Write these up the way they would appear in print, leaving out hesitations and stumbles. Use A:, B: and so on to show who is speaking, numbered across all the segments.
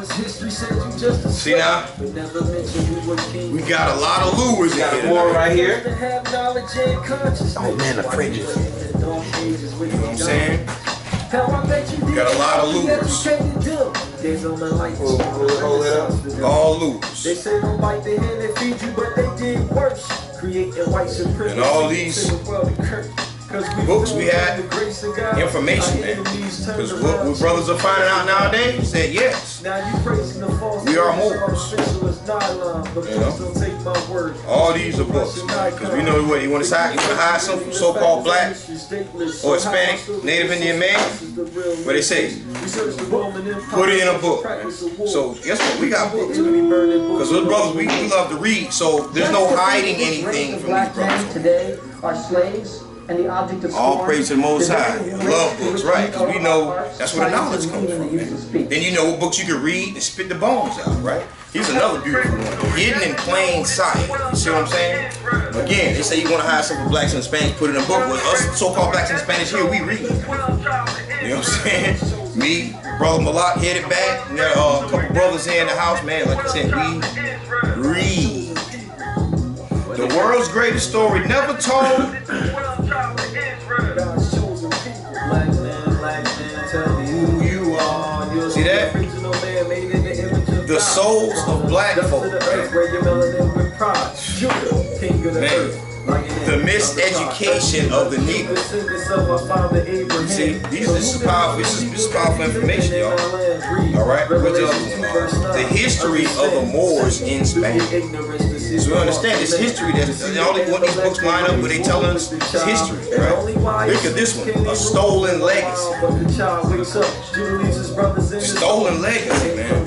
A: See now? We got a lot of lures in here.
B: More right here.
A: Oh man, the fringes. You know what I'm saying? We got a lot of lures.
B: Hold it up.
A: All lures.
C: They say don't bite the hand that feed you, but they did worse. Creating white supremacy.
A: And all these books we had information, man. Because what brothers are finding out nowadays said yes. We are Moors. You know? All these are books, because we know what you want to hide some so-called black or Hispanic, Native Indian man. What they say? Put it in a book, man. So guess what? We got books. Because those brothers, we love to read, so there's no hiding anything from these brothers.
D: Today are slaves. And the object of
A: all praise to the Most High. Love books, right? Because we know that's where the knowledge comes from, man. Then you know what books you can read and spit the bones out, right? Here's another beautiful one. Hidden in plain sight. You see what I'm saying? Again, they say you want to hide something for blacks and Spanish, put it in a book. Well, us so-called blacks and Spanish here, we read. You know what I'm saying? Me, brother Malak, headed back. We got a couple brothers here in the house, man. Like I said, we read. The world's greatest story never told. Who you are. See that? The souls of black folk, right? Man. The miseducation of the Negro. See, this is powerful information, y'all. Alright? The history of the Moors in Spain. So we understand it's history. That's all what these books line up where they tell us it's history, right? Look at this one, a stolen legacy. Stolen legacy, man.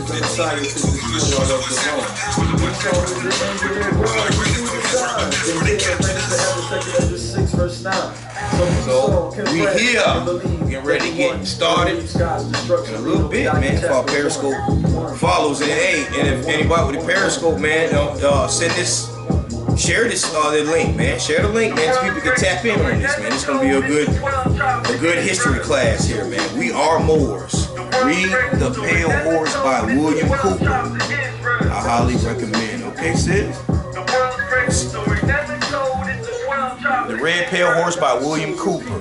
A: So we here, getting ready to get started in a little bit, man, for our Periscope follows. And hey, and if anybody with a Periscope, man, send this, share this the link, man. Share the link, man, so people can tap in on this, man. It's gonna be a good history class here, man. We are Moors. Read The Pale Horse by William Cooper. I highly recommend. Okay, sis? The Red Pale Horse by William Cooper.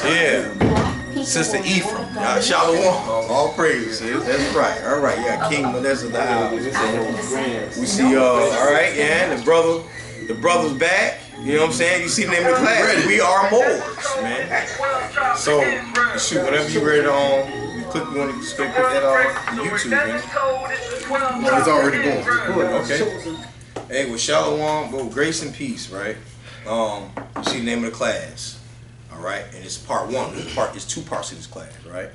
A: Yeah. Sister Ephraim. Shalom. All praise. That's right. All right. Yeah, King that's the house. We see all right, yeah, the brother's back. You know what I'm saying? You see the name of the class. We are Moors, man. So shoot, whatever you read on, you want to just go put that on YouTube, man. It's already going. Okay. Hey, well, Shalom, well, grace and peace, right? You see the name of the class, all right? And it's part one. It's two parts of this class, right?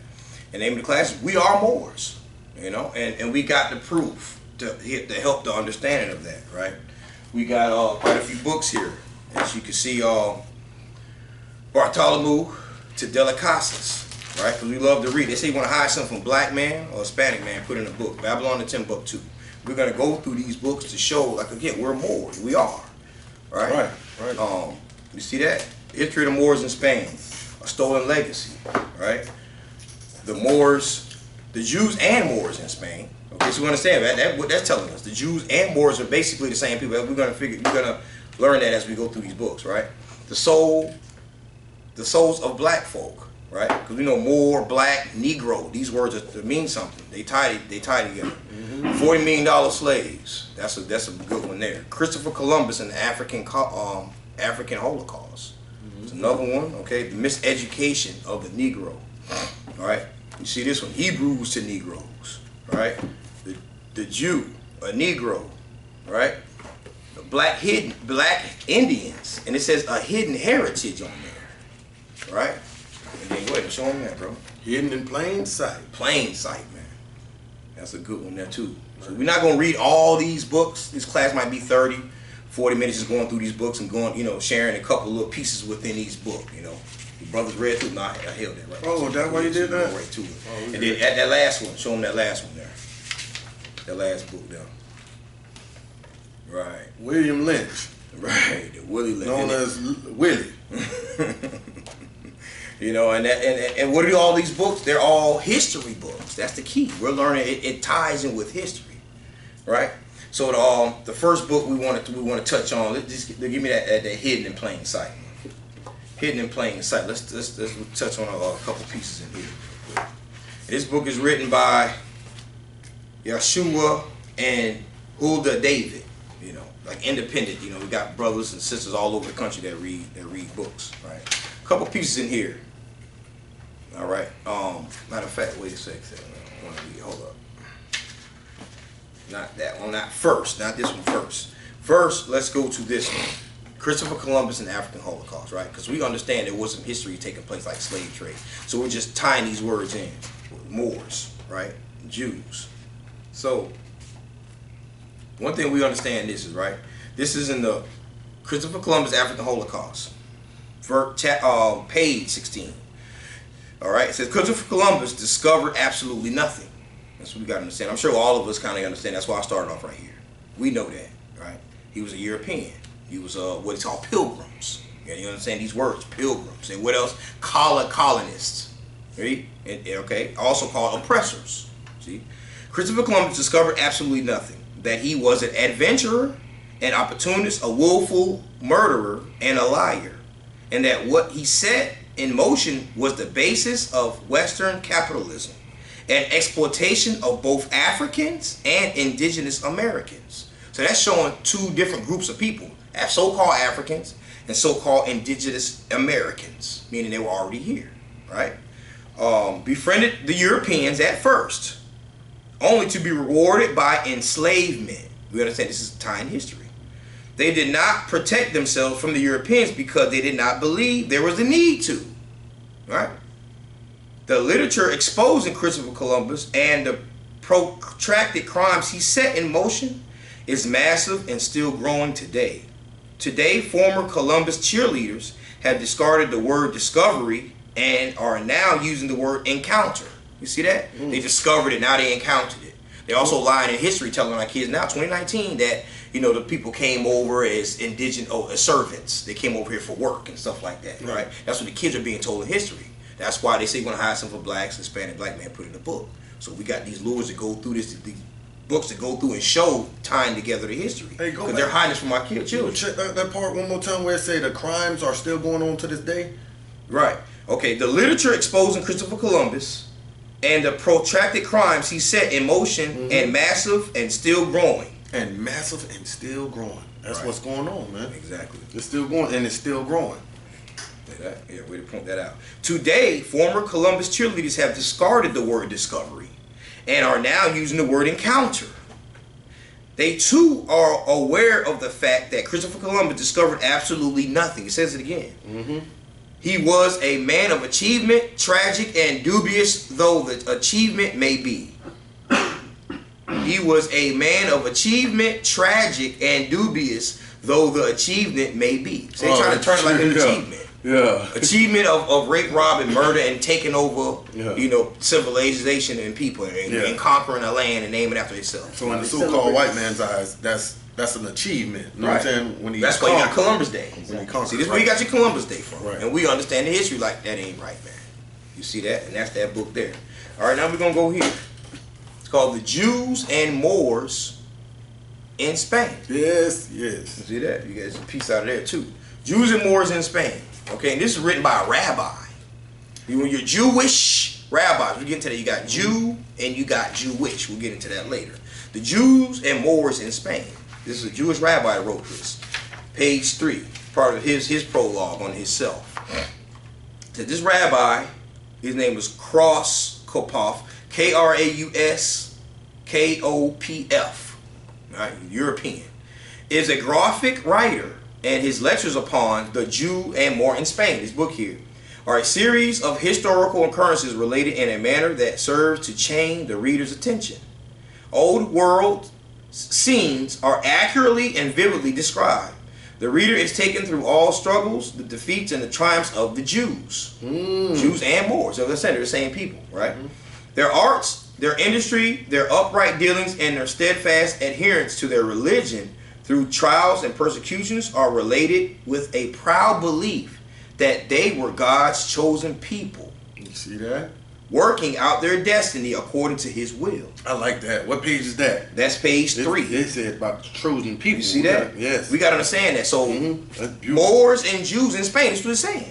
A: And the name of the class is We Are Moors, you know? And we got the proof to help the understanding of that, right? We got quite a few books here. As you can see, Bartholomew to Delicasas, right? Because we love to read. They say you want to hide something from black man or Hispanic man, put in a book. Babylon the 10 book 2. We're going to go through these books to show, like, again, we're Moors. We are, right? Right. You see that? The history of the Moors in Spain, a stolen legacy, right? The Moors, the Jews and Moors in Spain. Okay, so we understand that. What that's telling us. The Jews and Moors are basically the same people. We're gonna learn that as we go through these books, right? The souls of black folk, right? Because we know Moor, black, Negro. These words mean something. They tie together. $40 million slaves. That's a good one there. Christopher Columbus and the African Holocaust. It's another one. Okay, the miseducation of the Negro. All right. You see this one, Hebrews to Negroes. All right. The Jew, a Negro. All right. The black Indians, and it says a hidden heritage on there. All right. And then go ahead and show them that, bro.
B: Hidden in plain sight.
A: Plain sight, man. That's a good one there too. So we're not going to read all these books. This class might be 30, 40 minutes just going through these books and going, you know, sharing a couple little pieces within each book, you know. The brothers read through. No, I held that right.
B: Oh, that's why you did that?
A: Right to it. Oh, and then at that last one, show them that last one there. That last book there. Right.
B: William Lynch.
A: Right, Willie Lynch.
B: Known as Willie.
A: You know, and what are all these books? They're all history books. That's the key. We're learning it ties in with history, right? So the first book we want to touch on. Just give me that hidden in plain sight. Hidden in plain sight. Let's touch on a couple pieces in here. This book is written by Yeshua and Hulda David. You know, like independent. You know, we got brothers and sisters all over the country that read books. Right. A couple pieces in here. All right. Matter of fact, wait a second. Hold up. Not that one. Not first. Not this one first. First, let's go to this one. Christopher Columbus and the African Holocaust, right? Because we understand there was some history taking place, like slave trade. So we're just tying these words in. Moors, right? Jews. So one thing we understand this is, right? This is in the Christopher Columbus African Holocaust, page 16. All right, it says Christopher Columbus discovered absolutely nothing. That's what we got to understand. I'm sure all of us kind of understand. That's why I started off right here. We know that, right? He was a European. He was what is called pilgrims. You understand these words, pilgrims. And what else? Colonists. Right? Okay. Also called oppressors. See? Christopher Columbus discovered absolutely nothing. That he was an adventurer, an opportunist, a willful murderer, and a liar. And that what he set in motion was the basis of Western capitalism and exploitation of both Africans and indigenous Americans. So that's showing two different groups of people, so-called Africans and so-called indigenous Americans, meaning they were already here, right? Befriended the Europeans at first, only to be rewarded by enslavement. We understand this is time history. They did not protect themselves from the Europeans because they did not believe there was a need to, right? The literature exposing Christopher Columbus and the protracted crimes he set in motion is massive and still growing today. Today, former Columbus cheerleaders have discarded the word discovery and are now using the word encounter. You see that? They discovered it, now they encountered it. They also lie in history telling our kids now, 2019, that, you know, the people came over as indigenous, as servants. They came over here for work and stuff like that, right? That's what the kids are being told in history. That's why they say we're going to hire some for blacks, Hispanic, black man, put in the book. So we got these lures that go through this, these books that go through and show tying together the history. Because they're hiding this from our children.
B: Check that part one more time where it say the crimes are still going on to this day.
A: Right. Okay. The literature exposing Christopher Columbus and the protracted crimes he set in motion and massive and still growing.
B: And massive and still growing. That's what's going on, man.
A: Exactly.
B: It's still going and it's still growing.
A: Yeah, way to point that out. Today, former Columbus cheerleaders have discarded the word discovery and are now using the word encounter. They too are aware of the fact that Christopher Columbus discovered absolutely nothing. It says it again. He was a man of achievement, tragic and dubious though the achievement may be. He was a man of achievement, tragic and dubious though the achievement may be. So they're trying to turn it like an achievement.
B: Yeah.
A: Achievement of rape, rob, and murder and taking over, you know, civilization and people and conquering a land and naming it after itself.
B: So in the so-called white man's eyes, that's an achievement. You know what I'm saying? When
A: that's why you got Columbus Day.
B: Exactly.
A: See, this is where you got your Columbus Day from.
B: Right.
A: And we understand the history like that ain't right, man. You see that? And that's that book there. All right, now we're going to go here. It's called The Jews and Moors in Spain.
B: Yes.
A: You see that? You get a piece out of there, too. Jews and Moors in Spain. Okay, and this is written by a rabbi. When you're Jewish rabbis, we get into that. You got Jew and you got Jewish. We'll get into that later. The Jews and Moors in Spain. This is a Jewish rabbi that wrote this. Page 3, part of his prologue on himself. So this rabbi, his name was Kroskopf, K-R-A-U-S-K-O-P-F, right, European, is a graphic writer, and his lectures upon the Jew and Moor in Spain, this book here, are a series of historical occurrences related in a manner that serves to chain the reader's attention. Old world scenes are accurately and vividly described. The reader is taken through all struggles, the defeats, and the triumphs of the Jews. Jews and Moors. As I said, they're the same people, right? Their arts, their industry, their upright dealings, and their steadfast adherence to their religion through trials and persecutions are related with a proud belief that they were God's chosen people,
B: You see that?
A: working out their destiny according to his will.
B: I like that. What page is that?
A: That's page 3.
B: They said about the chosen people.
A: You see that?
B: Yes.
A: We got to understand that. So,
B: That's beautiful.
A: Moors and Jews in Spain, that's what it's saying.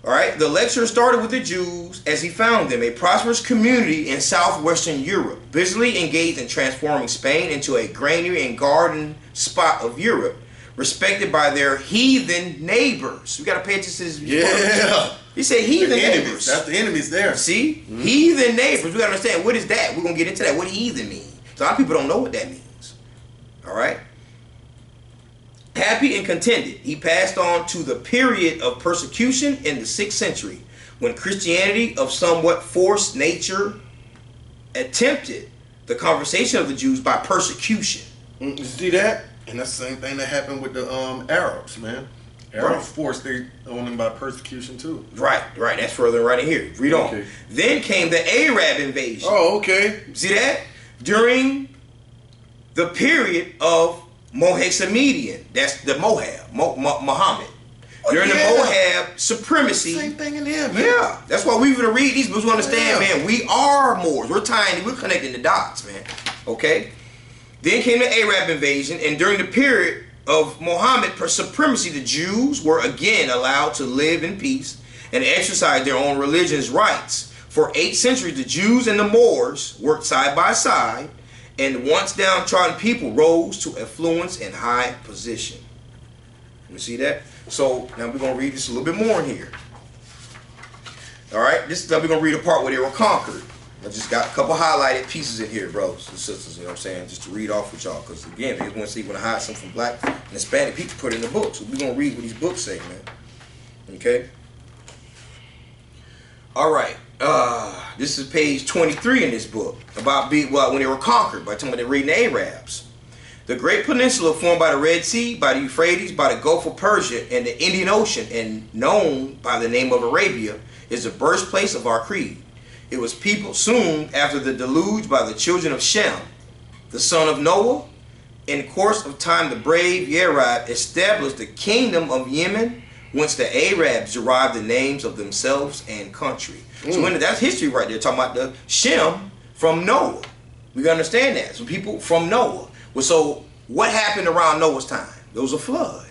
A: All right, the lecture started with the Jews as he found them, a prosperous community in southwestern Europe, busily engaged in transforming Spain into a granary and garden spot of Europe, respected by their heathen neighbors. We got to pay attention to this.
B: Yeah.
A: He said heathen
B: The enemies.
A: neighbors.
B: That's the enemies there.
A: See? Heathen neighbors. We got to understand, what is that? We're going to get into that. What heathen mean? So a lot of people don't know what that means. All right? Happy and contented, he passed on to the period of persecution in the 6th century, when Christianity of somewhat forced nature attempted the conversation of the Jews by persecution.
B: You see that? And that's the same thing that happened with the Arabs, man. Arabs forced on them by persecution too.
A: Right. That's further right in here. Read on.
B: Okay.
A: Then came the Arab invasion.
B: Oh, okay.
A: See that? During the period of Mohammedian, that's the Moab, Muhammad. During the Moab supremacy.
B: Same thing in there, man.
A: Yeah, that's why we're going to read these books. We understand, man, we are Moors. We're tiny. We're connecting the dots, man. Okay? Then came the Arab invasion, and during the period of Muhammad supremacy, the Jews were again allowed to live in peace and exercise their own religion's rights. For 8 centuries, the Jews and the Moors worked side by side, and once downtrodden people rose to affluence and high position. You see that? So now we're going to read this a little bit more in here. All right, this is we're going to read a part where they were conquered. I just got a couple highlighted pieces in here, brothers and sisters, you know what I'm saying, just to read off with y'all, because again, if you want to see when I hide something from black and Hispanic people, put it in the book. So we're going to read what these books say, man. Okay? All right. This is page 23 in this book, about when they were conquered, by the time they're reading the Arabs. The great peninsula formed by the Red Sea, by the Euphrates, by the Gulf of Persia, and the Indian Ocean, and known by the name of Arabia, is the birthplace of our creed. It was peopled soon after the deluge by the children of Shem, the son of Noah. In course of time, the brave Yarab established the kingdom of Yemen, whence the Arabs derived the names of themselves and country. So that's history right there, talking about the Shem from Noah. We gotta understand that. So people from Noah. Well, so what happened around Noah's time? There was a flood,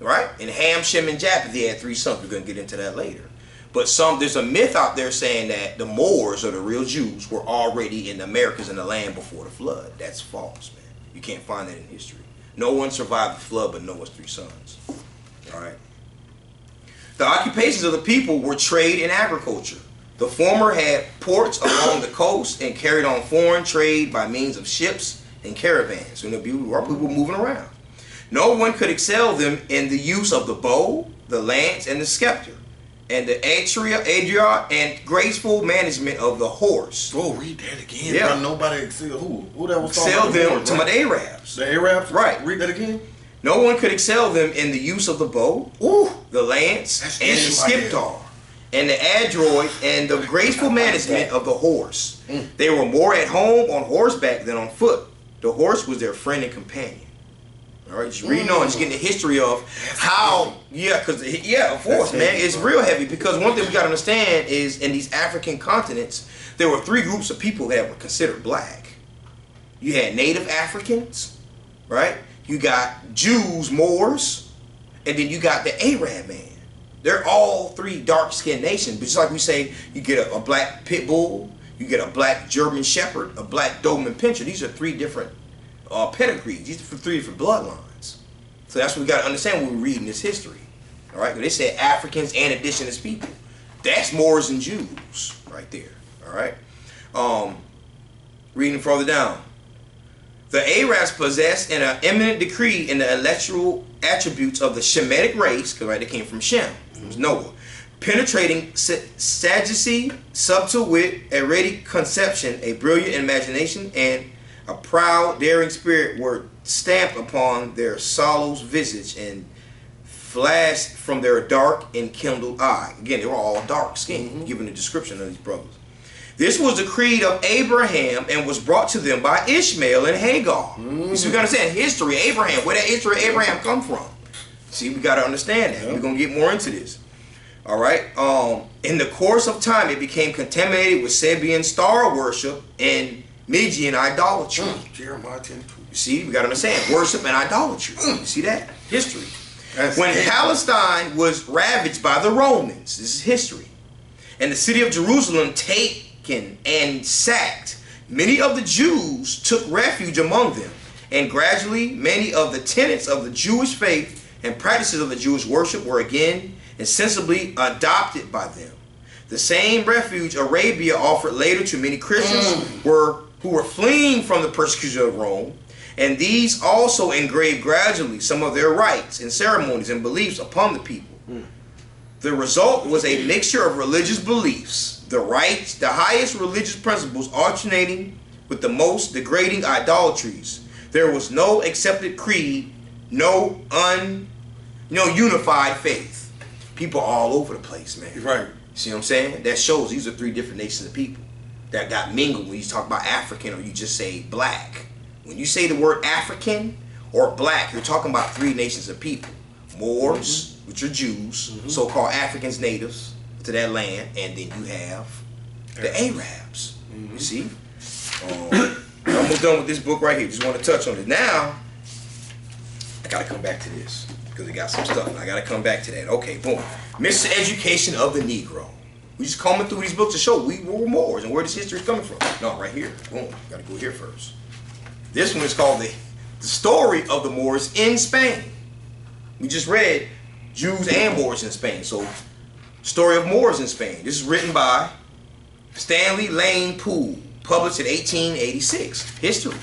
A: right? And Ham, Shem, and Japheth, they had 3 sons. We're gonna get into that later. But there's a myth out there saying that the Moors, or the real Jews, were already in the Americas in the land before the flood. That's false, man. You can't find that in history. No one survived the flood but Noah's 3 sons. All right. The occupations of the people were trade and agriculture. The former had ports along the coast and carried on foreign trade by means of ships and caravans. So there were people moving around. No one could excel them in the use of the bow, the lance, and the scepter, and the adria and graceful management of the horse.
B: Oh, read that again.
A: Yeah.
B: Bro. Nobody excel who that was
A: Excel them to the Arabs.
B: The Arabs?
A: Right.
B: Read that again.
A: No one could excel them in the use of the bow, the lance,
B: That's
A: and the scepter, and the adroit and the graceful management of the horse. They were more at home on horseback than on foot. The horse was their friend and companion. All right, just reading on, just getting the history of how, of course, man, it's real heavy, because one thing we got to understand is in these African continents, there were 3 groups of people that were considered black. You had Native Africans, right? You got Jews, Moors, and then you got the Arab man. They're all 3 dark-skinned nations, but just like we say, you get a black pit bull, you get a black German shepherd, a black Doberman pinscher. These are 3 different pedigrees. These are 3 different bloodlines. So that's what we got to understand when we're reading this history. All right, they said Africans and indigenous people. That's Moors and Jews right there. All right. Reading further down. The Arabs possessed an eminent degree in the intellectual attributes of the Shemitic race, because they came from Shem, it was Noah. Penetrating sagacity, subtle wit, a ready conception, a brilliant imagination, and a proud, daring spirit were stamped upon their sallow visage and flashed from their dark and kindled eye. Again, they were all dark-skinned, given the description of these brothers. This was the creed of Abraham and was brought to them by Ishmael and Hagar. So we understand history, Abraham, where that history of Abraham come from? See, we got to understand that. We're going to get more into this. All right. In the course of time, it became contaminated with Sabian star worship and Median idolatry.
B: Jeremiah 10:2.
A: You see, we got to understand worship and idolatry. You see that? History. When Palestine was ravaged by the Romans, this is history, and the city of Jerusalem taken and sacked, many of the Jews took refuge among them, and gradually many of the tenets of the Jewish faith and practices of the Jewish worship were again insensibly adopted by them. The same refuge Arabia offered later to many Christians who were fleeing from the persecution of Rome, and these also engraved gradually some of their rites and ceremonies and beliefs upon the people. The result was a mixture of religious beliefs, the rites, the highest religious principles alternating with the most degrading idolatries. There was no accepted creed, no unified faith. People all over the place, man.
B: Right.
A: See what I'm saying? That shows these are three different nations of people that got mingled when you talk about African or you just say black. When you say the word African or black, you're talking about three nations of people. Moors, which are Jews, so-called Africans, natives to that land, and then you have the Arabs. You see? I'm almost done with this book right here. Just want to touch on it. Now, I got to come back to this because it got some stuff. And I got to come back to that. Okay, boom. Miseducation of the Negro. We just combing through these books to show we were Moors and where this history is coming from. No, right here. Boom. Got to go here first. This one is called the story of the Moors in Spain. We just read Jews and Moors in Spain. So, story of Moors in Spain. This is written by Stanley Lane Poole, published in 1886. History.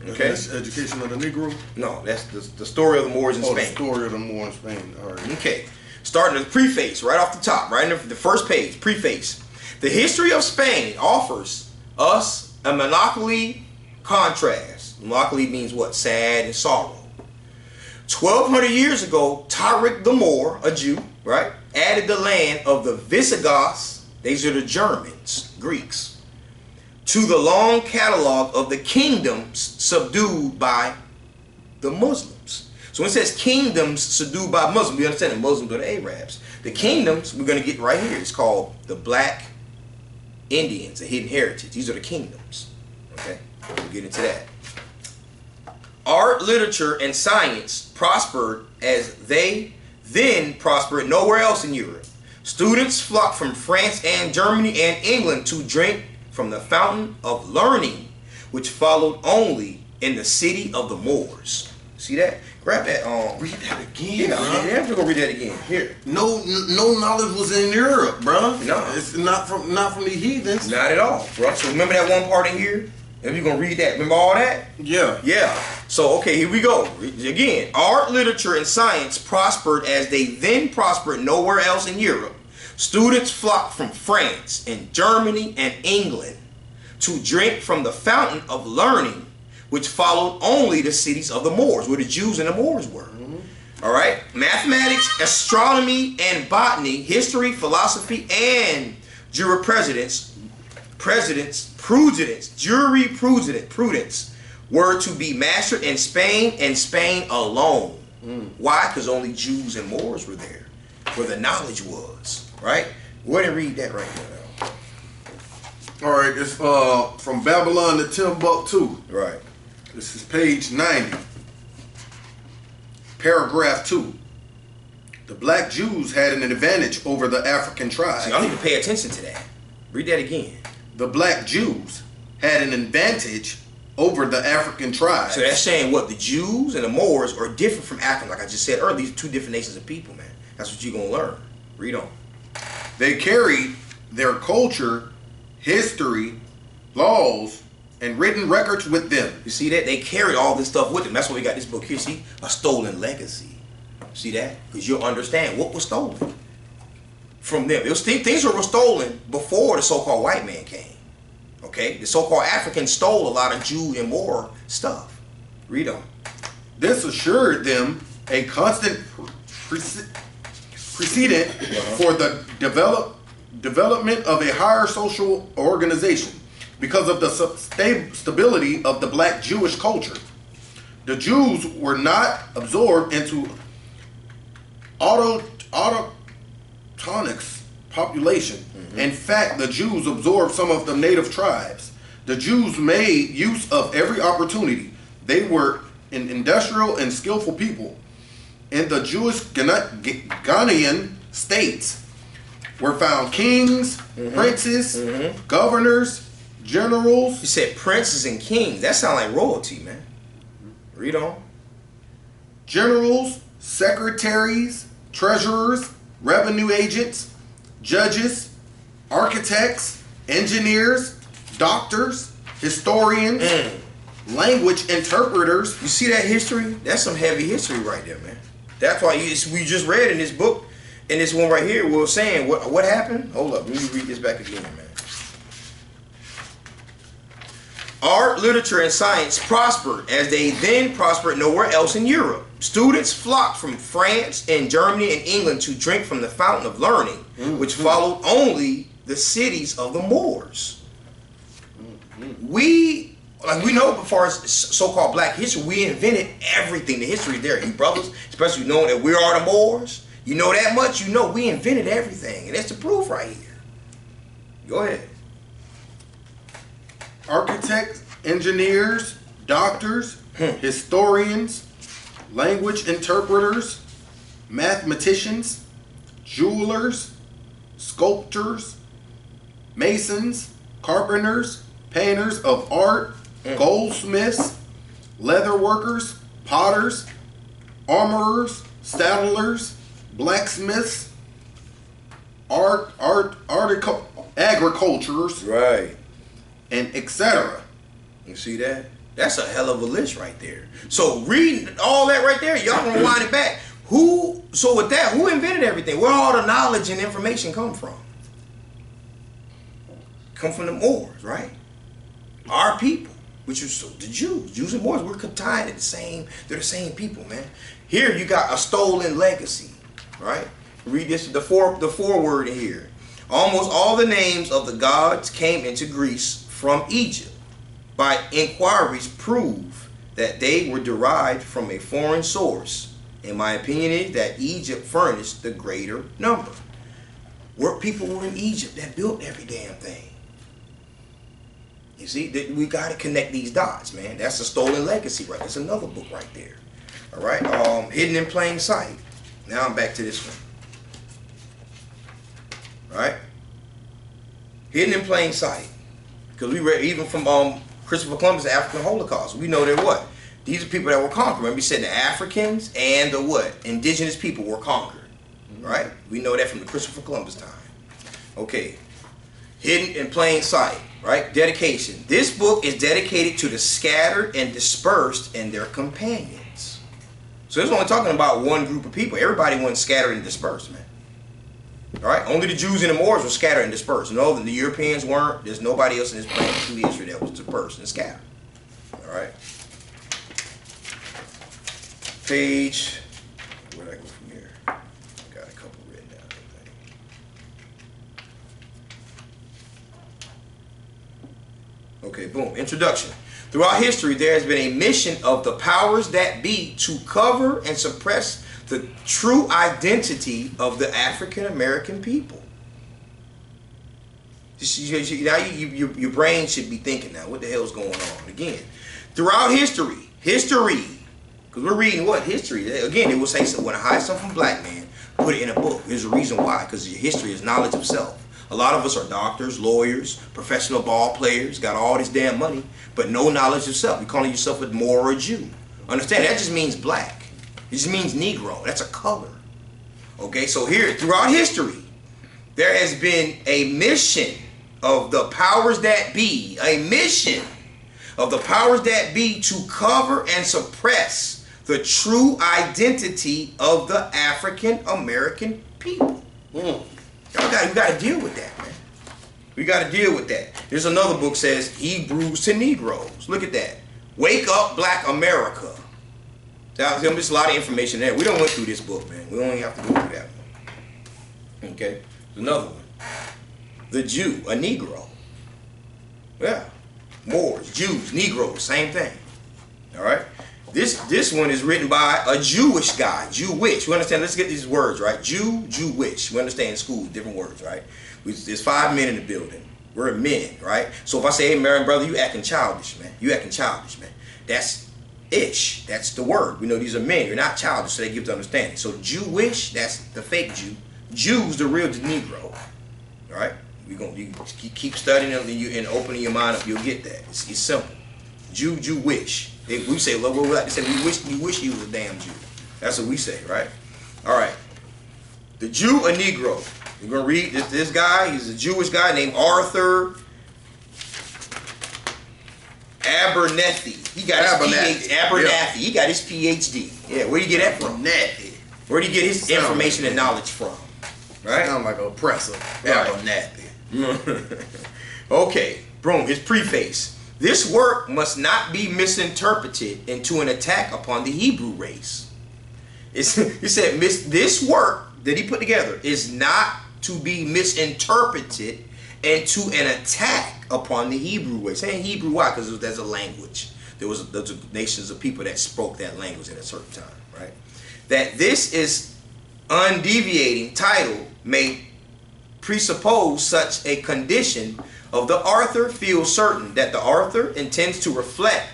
A: Okay.
B: That's Education of the Negro?
A: No, that's the story of the Moors in Spain.
B: The story of the Moors in Spain. All right.
A: Okay. Starting with the preface, right off the top, right in the first page, preface. The history of Spain offers us a melancholy contrast. Melancholy means what? Sad and sorrow. 1,200 years ago, Tariq the Moor, a Jew, right, added the land of the Visigoths, these are the Germans, Greeks, to the long catalog of the kingdoms subdued by the Muslims. So when it says kingdoms subdued by Muslims, we understand the Muslims are the Arabs. The kingdoms, we're going to get right here, it's called the Black Indians, the hidden heritage. These are the kingdoms. Okay, we'll get into that. Art, literature, and science prospered as they then prospered nowhere else in Europe. Students flocked from France and Germany and England to drink from the fountain of learning, which followed only in the city of the Moors. See that? Grab that.
B: Read that again.
A: Yeah, I have to go read that again. Here.
B: No knowledge was in Europe, bro.
A: No,
B: it's not from the heathens.
A: Not at all, bro. So remember that one part in here. If you're gonna read that, remember all that?
B: Yeah.
A: Yeah. So okay, here we go. Again, art, literature, and science prospered as they then prospered nowhere else in Europe. Students flocked from France and Germany and England to drink from the fountain of learning, which followed only the cities of the Moors, where the Jews and the Moors were. All right. Mathematics, astronomy, and botany, history, philosophy, and jurisprudence, prudence were to be mastered in Spain and Spain alone. Why? Because only Jews and Moors were there, where the knowledge was. Right? Go ahead and read that right now.
B: All right, it's from Babylon to Timbuktu.
A: Right.
B: This is page 90, paragraph 2. The black Jews had an advantage over the African tribes.
A: See, y'all need to pay attention to that. Read that again.
B: The black Jews had an advantage over the African tribes.
A: So that's saying what? The Jews and the Moors are different from Africans. Like I just said earlier, these are two different nations of people, man. That's what you're going to learn. Read on.
B: They carried their culture, history, laws, and written records with them.
A: You see that? They carried all this stuff with them. That's why we got this book here. See? A stolen legacy. See that? Because you'll understand what was stolen from them. It was things that were stolen before the so-called white man came. Okay? The so-called Africans stole a lot of Jew and Moor stuff. Read on.
B: This assured them a constant precedent for the development of a higher social organization because of the stability of the black Jewish culture. The Jews were not absorbed into autochthonic population. In fact, the Jews absorbed some of the native tribes. The Jews made use of every opportunity. They were an industrial and skillful people. In the Jewish Ghanaian states were found kings, princes, governors, generals.
A: You said princes and kings. That sounds like royalty, man. Read on.
B: Generals, secretaries, treasurers, revenue agents, judges, architects, engineers, doctors, historians, language interpreters.
A: You see that history? That's some heavy history right there, man. That's why we just read in this book, in this one right here, we were saying what happened. Hold up, let me read this back again, man. Art, literature, and science prospered as they then prospered nowhere else in Europe. Students flocked from France and Germany and England to drink from the fountain of learning, which followed only the cities of the Moors. We know, as far as so-called black history, we invented everything. The history there, you brothers, especially knowing that we are the Moors. You know that much, you know we invented everything. And that's the proof right here. Go ahead.
B: Architects, engineers, doctors, historians, language interpreters, mathematicians, jewelers, sculptors, masons, carpenters, painters of art, goldsmiths, leather workers, potters, armorers, saddlers, blacksmiths, agricultures,
A: Right.
B: and etc.
A: You see that? That's a hell of a list right there. So reading all that right there, y'all gonna wind it back. So with that, who invented everything? Where all the knowledge and information come from? Come from the Moors, right? Our people, which is the Jews. Jews and Moors, we're tied at they're the same people, man. Here you got a stolen legacy, right? Read this, the foreword here. Almost all the names of the gods came into Greece from Egypt. By inquiries prove that they were derived from a foreign source. And my opinion is that Egypt furnished the greater number. People were in Egypt that built every damn thing. You see, we got to connect these dots, man. That's a stolen legacy, right? That's another book right there. All right, Hidden in Plain Sight. Now I'm back to this one. All right, Hidden in Plain Sight, because we read even from Christopher Columbus, the African Holocaust. We know that what? These are people that were conquered. Remember, we said the Africans and the what? Indigenous people were conquered. Right? We know that from the Christopher Columbus time. Okay. Hidden in Plain Sight. Right? Dedication. This book is dedicated to the scattered and dispersed and their companions. So it's only talking about one group of people. Everybody wasn't scattered and dispersed, man. All right? Only the Jews and the Moors were scattered and dispersed. No, the Europeans weren't. There's nobody else in this planet through history that was dispersed and scattered. All right? Page, where did I go from here? Got a couple written down, I think. Okay, boom. Introduction. Throughout history, there has been a mission of the powers that be to cover and suppress the true identity of the African American people. Now your brain should be thinking now, what the hell is going on? Again, throughout history, because we're reading what? History. Again, it will say, so when I hide something from black man, put it in a book. There's a reason why, because history is knowledge of self. A lot of us are doctors, lawyers, professional ball players, got all this damn money, but no knowledge of self. You're calling yourself a Moor or a Jew. Understand, that just means black. It just means Negro. That's a color. Okay, so here, throughout history, there has been a mission of the powers that be, a mission of the powers that be to cover and suppress the true identity of the African American people. We got to deal with that, man. We got to deal with that. There's another book says Hebrews to Negroes. Look at that. Wake up, Black America. There's a lot of information there. We don't went through this book, man. We only have to go through that one. Okay. There's another one. The Jew, a Negro. Yeah. Moors, Jews, Negroes, same thing. All right. This one is written by a Jewish guy. Jewish. We understand. Let's get these words right. Jewish. We understand in school different words, right? There's 5 men in the building. We're men, right? So if I say, hey, Marion, brother, you acting childish, man. You acting childish, man. That's ish. That's the word. We know these are men. You're not childish, so they give the understanding. So Jewish, that's the fake Jew. Jew's the real Negro. All right? You keep studying them and opening your mind up, you'll get that. It's simple. Jewish. We say, look, we like to say, we wish he was a damn Jew. That's what we say, right? All right. The Jew, a Negro. We're going to read this guy. He's a Jewish guy named Arthur Abernethy. He got his Abernathy. Yeah. He got his PhD. Yeah, where do you get that from? Where do you get his information and knowledge from? Right?
B: Sound like an oppressor.
A: Right.
B: Abernathy.
A: Okay, boom, his preface. This work must not be misinterpreted into an attack upon the Hebrew race. He said this work that he put together is not to be misinterpreted into an attack upon the Hebrew race. Saying Hebrew, why? Because there's a language. Those are nations of people that spoke that language at a certain time, right? That this is undeviating title may presuppose such a condition of the author feels certain that the author intends to reflect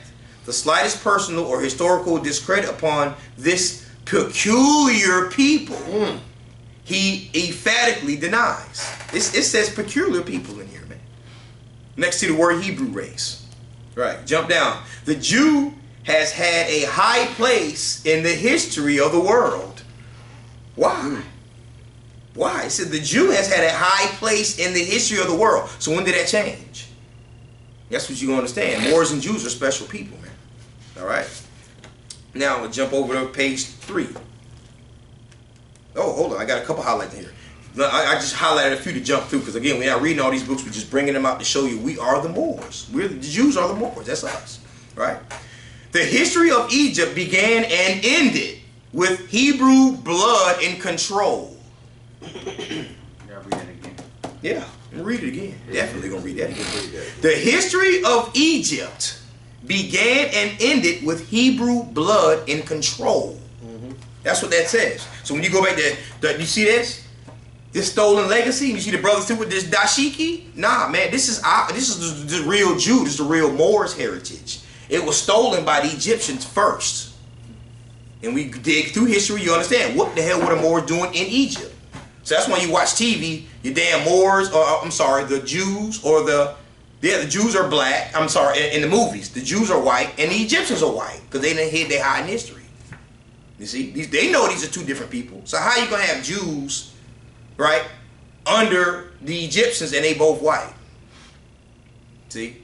A: the slightest personal or historical discredit upon this peculiar people. He emphatically denies. It says peculiar people in here, man. Next to the word Hebrew race. Right, jump down. The Jew has had a high place in the history of the world. Why? Why? It said the Jew has had a high place in the history of the world. So when did that change? That's what you're going to understand. Moors and Jews are special people, man. All right? Now, we'll jump over to page 3. Oh, hold on. I got a couple highlights here. I just highlighted a few to jump through because, again, we're not reading all these books. We're just bringing them out to show you we are the Moors. The Jews are the Moors. That's us. Right? The history of Egypt began and ended with Hebrew blood in control.
E: Gotta read it again.
A: Yeah, I'm gonna read it again. Definitely gonna read that again. The history of Egypt began and ended with Hebrew blood in control. That's what that says. So when you go back there, you see this? This stolen legacy? You see the brothers too with this dashiki? Nah, man, this is the real Jew. This is the real Moors heritage. It was stolen by the Egyptians first. And we dig through history, you understand what the hell were the Moors doing in Egypt? So that's why you watch TV, your damn Moors, or I'm sorry, the Jews, or the Jews are black, I'm sorry, in the movies. The Jews are white, and the Egyptians are white, because they didn't hid their hiding history. You see, they know these are two different people. So how you going to have Jews, right, under the Egyptians, and they both white? See?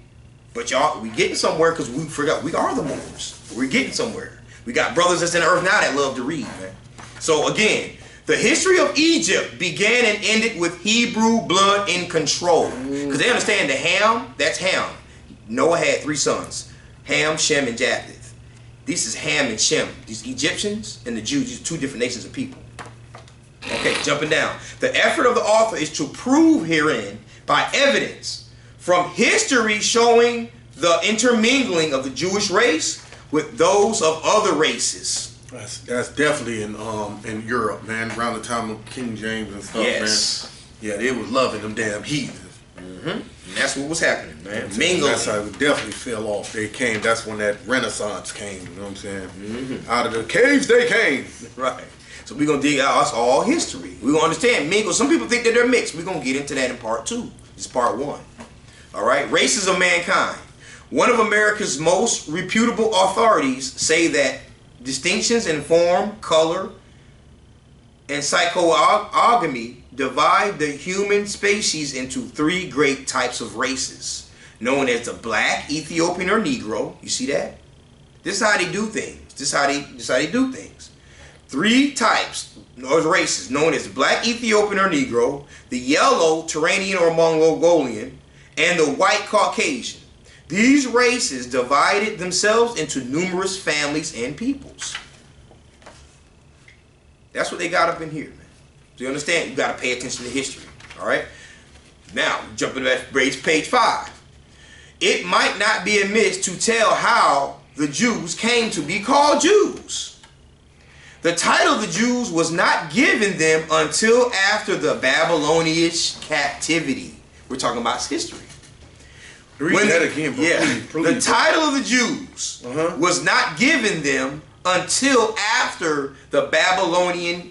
A: But y'all, we getting somewhere, because we forgot, we are the Moors. We're getting somewhere. We got brothers that's in the earth now that love to read, man. So again, the history of Egypt began and ended with Hebrew blood in control. Because they understand the Ham, that's Ham. Noah had 3 sons. Ham, Shem, and Japheth. This is Ham and Shem. These Egyptians and the Jews, these are 2 different nations of people. Okay, jumping down. The effort of the author is to prove herein by evidence from history showing the intermingling of the Jewish race with those of other races.
B: That's definitely in Europe, man. Around the time of King James and stuff, man. Yeah, they was loving them damn heathens.
A: And that's what was happening, man. Mingling.
B: That's how it definitely fell off. They came. That's when that Renaissance came. You know what I'm saying? Out of the caves they came.
A: Right. So we're gonna dig out all history. We're gonna understand mingle. Some people think that they're mixed. We're gonna get into that in part 2. This is part 1. All right. Races of mankind. One of America's most reputable authorities say that distinctions in form, color, and psychogamy divide the human species into 3 great types of races, known as the black, Ethiopian, or Negro. You see that? This is how they do things. This is how they do things. 3 types or races, known as black, Ethiopian, or Negro, the yellow, Turanian, or Mongolian, and the white Caucasian. These races divided themselves into numerous families and peoples. That's what they got up in here, man. So you understand? You got to pay attention to history. All right? Now, jumping to page 5. It might not be amiss to tell how the Jews came to be called Jews. The title of the Jews was not given them until after the Babylonian captivity. We're talking about history.
B: Read that again, bro.
A: Yeah,
B: Please.
A: the title of the Jews was not given them until after the Babylonian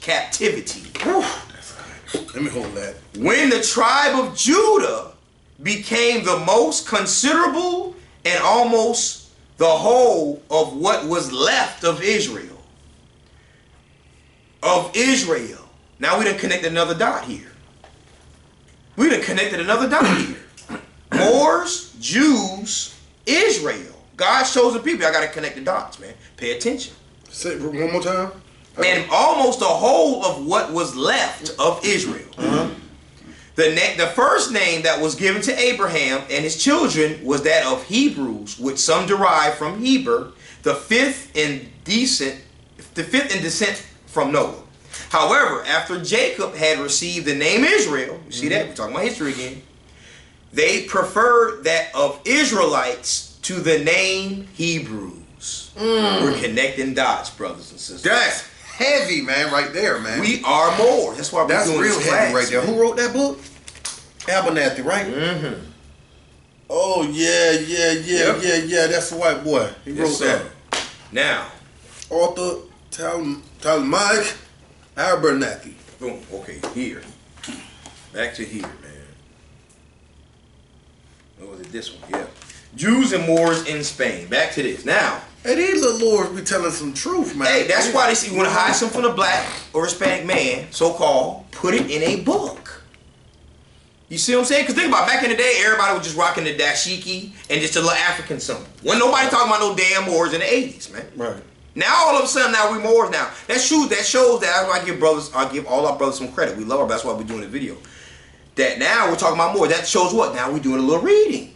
A: captivity.
B: Let me hold that.
A: When the tribe of Judah became the most considerable and almost the whole of what was left of Israel. Now we done connected another dot here. Moors, Jews, Israel. God's chosen people. I got to connect the dots, man. Pay attention.
B: Say it one more time.
A: And almost the whole of what was left of Israel. The first name that was given to Abraham and his children was that of Hebrews, which some derive from Heber, the fifth in descent from Noah. However, after Jacob had received the name Israel, you see that? We're talking about history again. They preferred that of Israelites to the name Hebrews. We're connecting dots, brothers and sisters.
B: That's heavy, man, right there, man.
A: We are more. That's why we're
B: That's
A: doing
B: real
A: this
B: heavy
A: class,
B: right there.
A: man.
B: Who wrote that book? Abernathy, right?
A: Mm-hmm.
B: Oh, yeah.
A: Yep.
B: That's the white boy. He
A: Yes,
B: wrote
A: sir.
B: that.
A: Now,
B: Author Talmud Abernathy.
A: boom. Okay, here. Back to here, man. What was it? This one, yeah. Jews and Moors in Spain. Back to this. Now,
B: Hey, these little lords be telling some truth, man.
A: hey, that's why they say you want to hide something from a black or Hispanic man, so-called, put it in a book. You see what I'm saying? Because think about it, back in the day, everybody was just rocking the dashiki and just a little African symbol. Wasn't nobody talking about no damn Moors in the 80s, man.
B: Right.
A: Now all of a sudden, now we Moors now. That shows that I give all our brothers some credit. We love our, that's why we're doing the video. That now we're talking about Moors. That shows what? Now we're doing a little reading.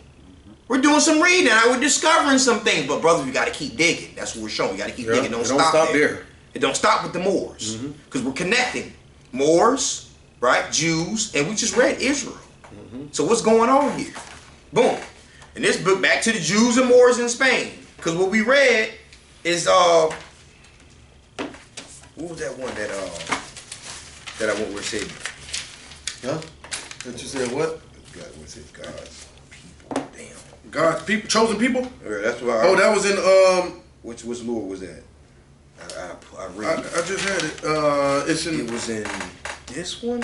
A: We're doing some reading. Now we're discovering some things. But brothers, we got to keep digging. That's what we're showing. We got to keep digging. Don't stop there. It don't stop with the Moors. Because we're connecting Moors, right? Jews, and we just read Israel. So what's going on here? Boom. In this book, back to the Jews and Moors in Spain. Because what we read is what was that one that I went where it said?
B: Huh? That you said what?
A: God, what's it? God's people. Damn.
B: God's people, chosen people?
A: Yeah, that's what
B: Oh, that was in
A: which Lord was that? I
B: I
A: read it.
B: just had it. It's in.
A: It was in this one.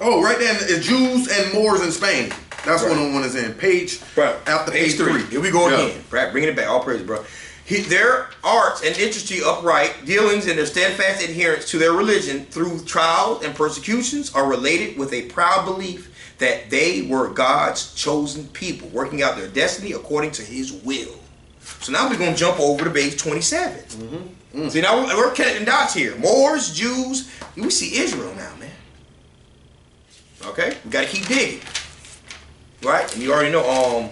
B: Oh, right there. It's Jews and Moors in Spain. That's
A: Right.
B: one is in page.
A: Bro,
B: After page 3.
A: Here we go
B: Yeah.
A: again. Right, bringing it back. All praise, bro. Their arts and industry upright dealings and their steadfast adherence to their religion through trials and persecutions are related with a proud belief that they were God's chosen people, working out their destiny according to His will. So now we're going to jump over to page 27. See, now we're connecting dots here. Moors, Jews, we see Israel now, man. Okay? We got to keep digging. Right? And you already know,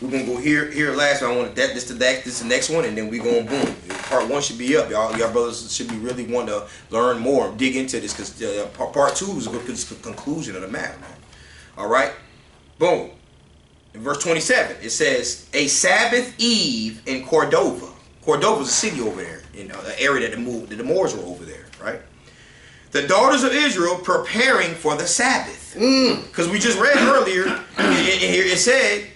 A: we're going to go here last. I want this is the next one, and then we're going boom. Part 1 should be up. Y'all brothers should be really wanting to learn more, dig into this, because part 2 is the conclusion of the matter, man. All right? Boom. In verse 27, it says, a Sabbath Eve in Cordova. Cordova's a city over there, in the area that the Moors were over there, right? The daughters of Israel preparing for the Sabbath. Because we just read earlier, here it said,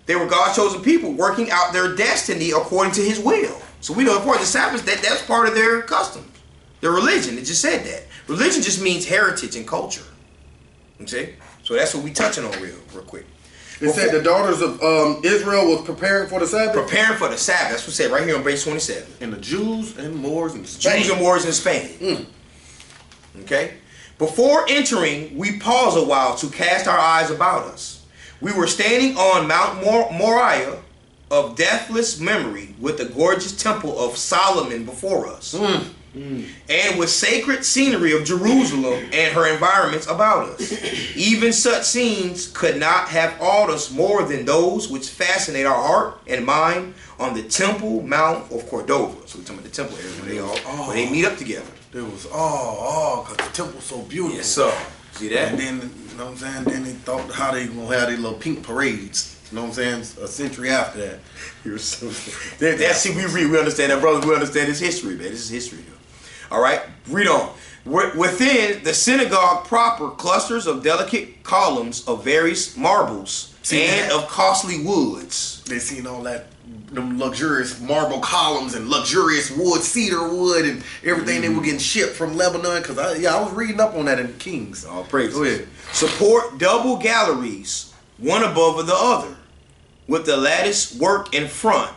A: they were God's chosen people working out their destiny according to His will. So we know part of the Sabbath, that's part of their customs, their religion. It just said that. Religion just means heritage and culture. You see? So that's what we touching on real quick.
B: It said the daughters of Israel was preparing for the Sabbath.
A: Preparing for the Sabbath. That's what it said right here on page 27.
B: And the Jews and Moors in Spain.
A: Jews and Moors in Spain. Okay? Before entering, we pause a while to cast our eyes about us. We were standing on Mount Moriah of deathless memory with the gorgeous temple of Solomon before us. And with sacred scenery of Jerusalem and her environments about us. Even such scenes could not have awed us more than those which fascinate our heart and mind on the Temple Mount of Cordova. So we're talking about the temple area where they meet up together.
B: It was because the temple's so beautiful.
A: Yes, sir. See that?
B: And then, you know what I'm saying? Then they thought how they gonna have their little pink parades. You know what I'm saying? A century after that.
A: You're so that's see, we understand that, brother. We understand this history, man. This is history here. All right, read on. Within the synagogue proper, clusters of delicate columns of various marbles of costly woods.
B: They seen all that, them luxurious marble columns and luxurious wood, cedar wood, and everything they were getting shipped from Lebanon. Cause I was reading up on that in Kings.
A: All praise.
B: Go ahead.
A: Support double galleries, one above the other, with the lattice work in front,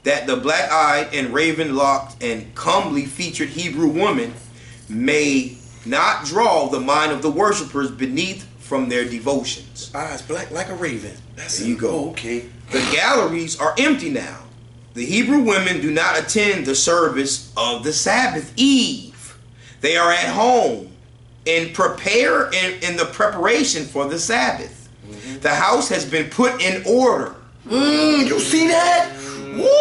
A: that the black-eyed and raven-locked and comely featured Hebrew woman may not draw the mind of the worshippers beneath from their devotions.
B: Eyes black like a raven. That's
A: There you go.
B: Oh, okay.
A: The galleries are empty now. The Hebrew women do not attend the service of the Sabbath Eve. They are at home and in the preparation for the Sabbath. The house has been put in order.
B: You see that?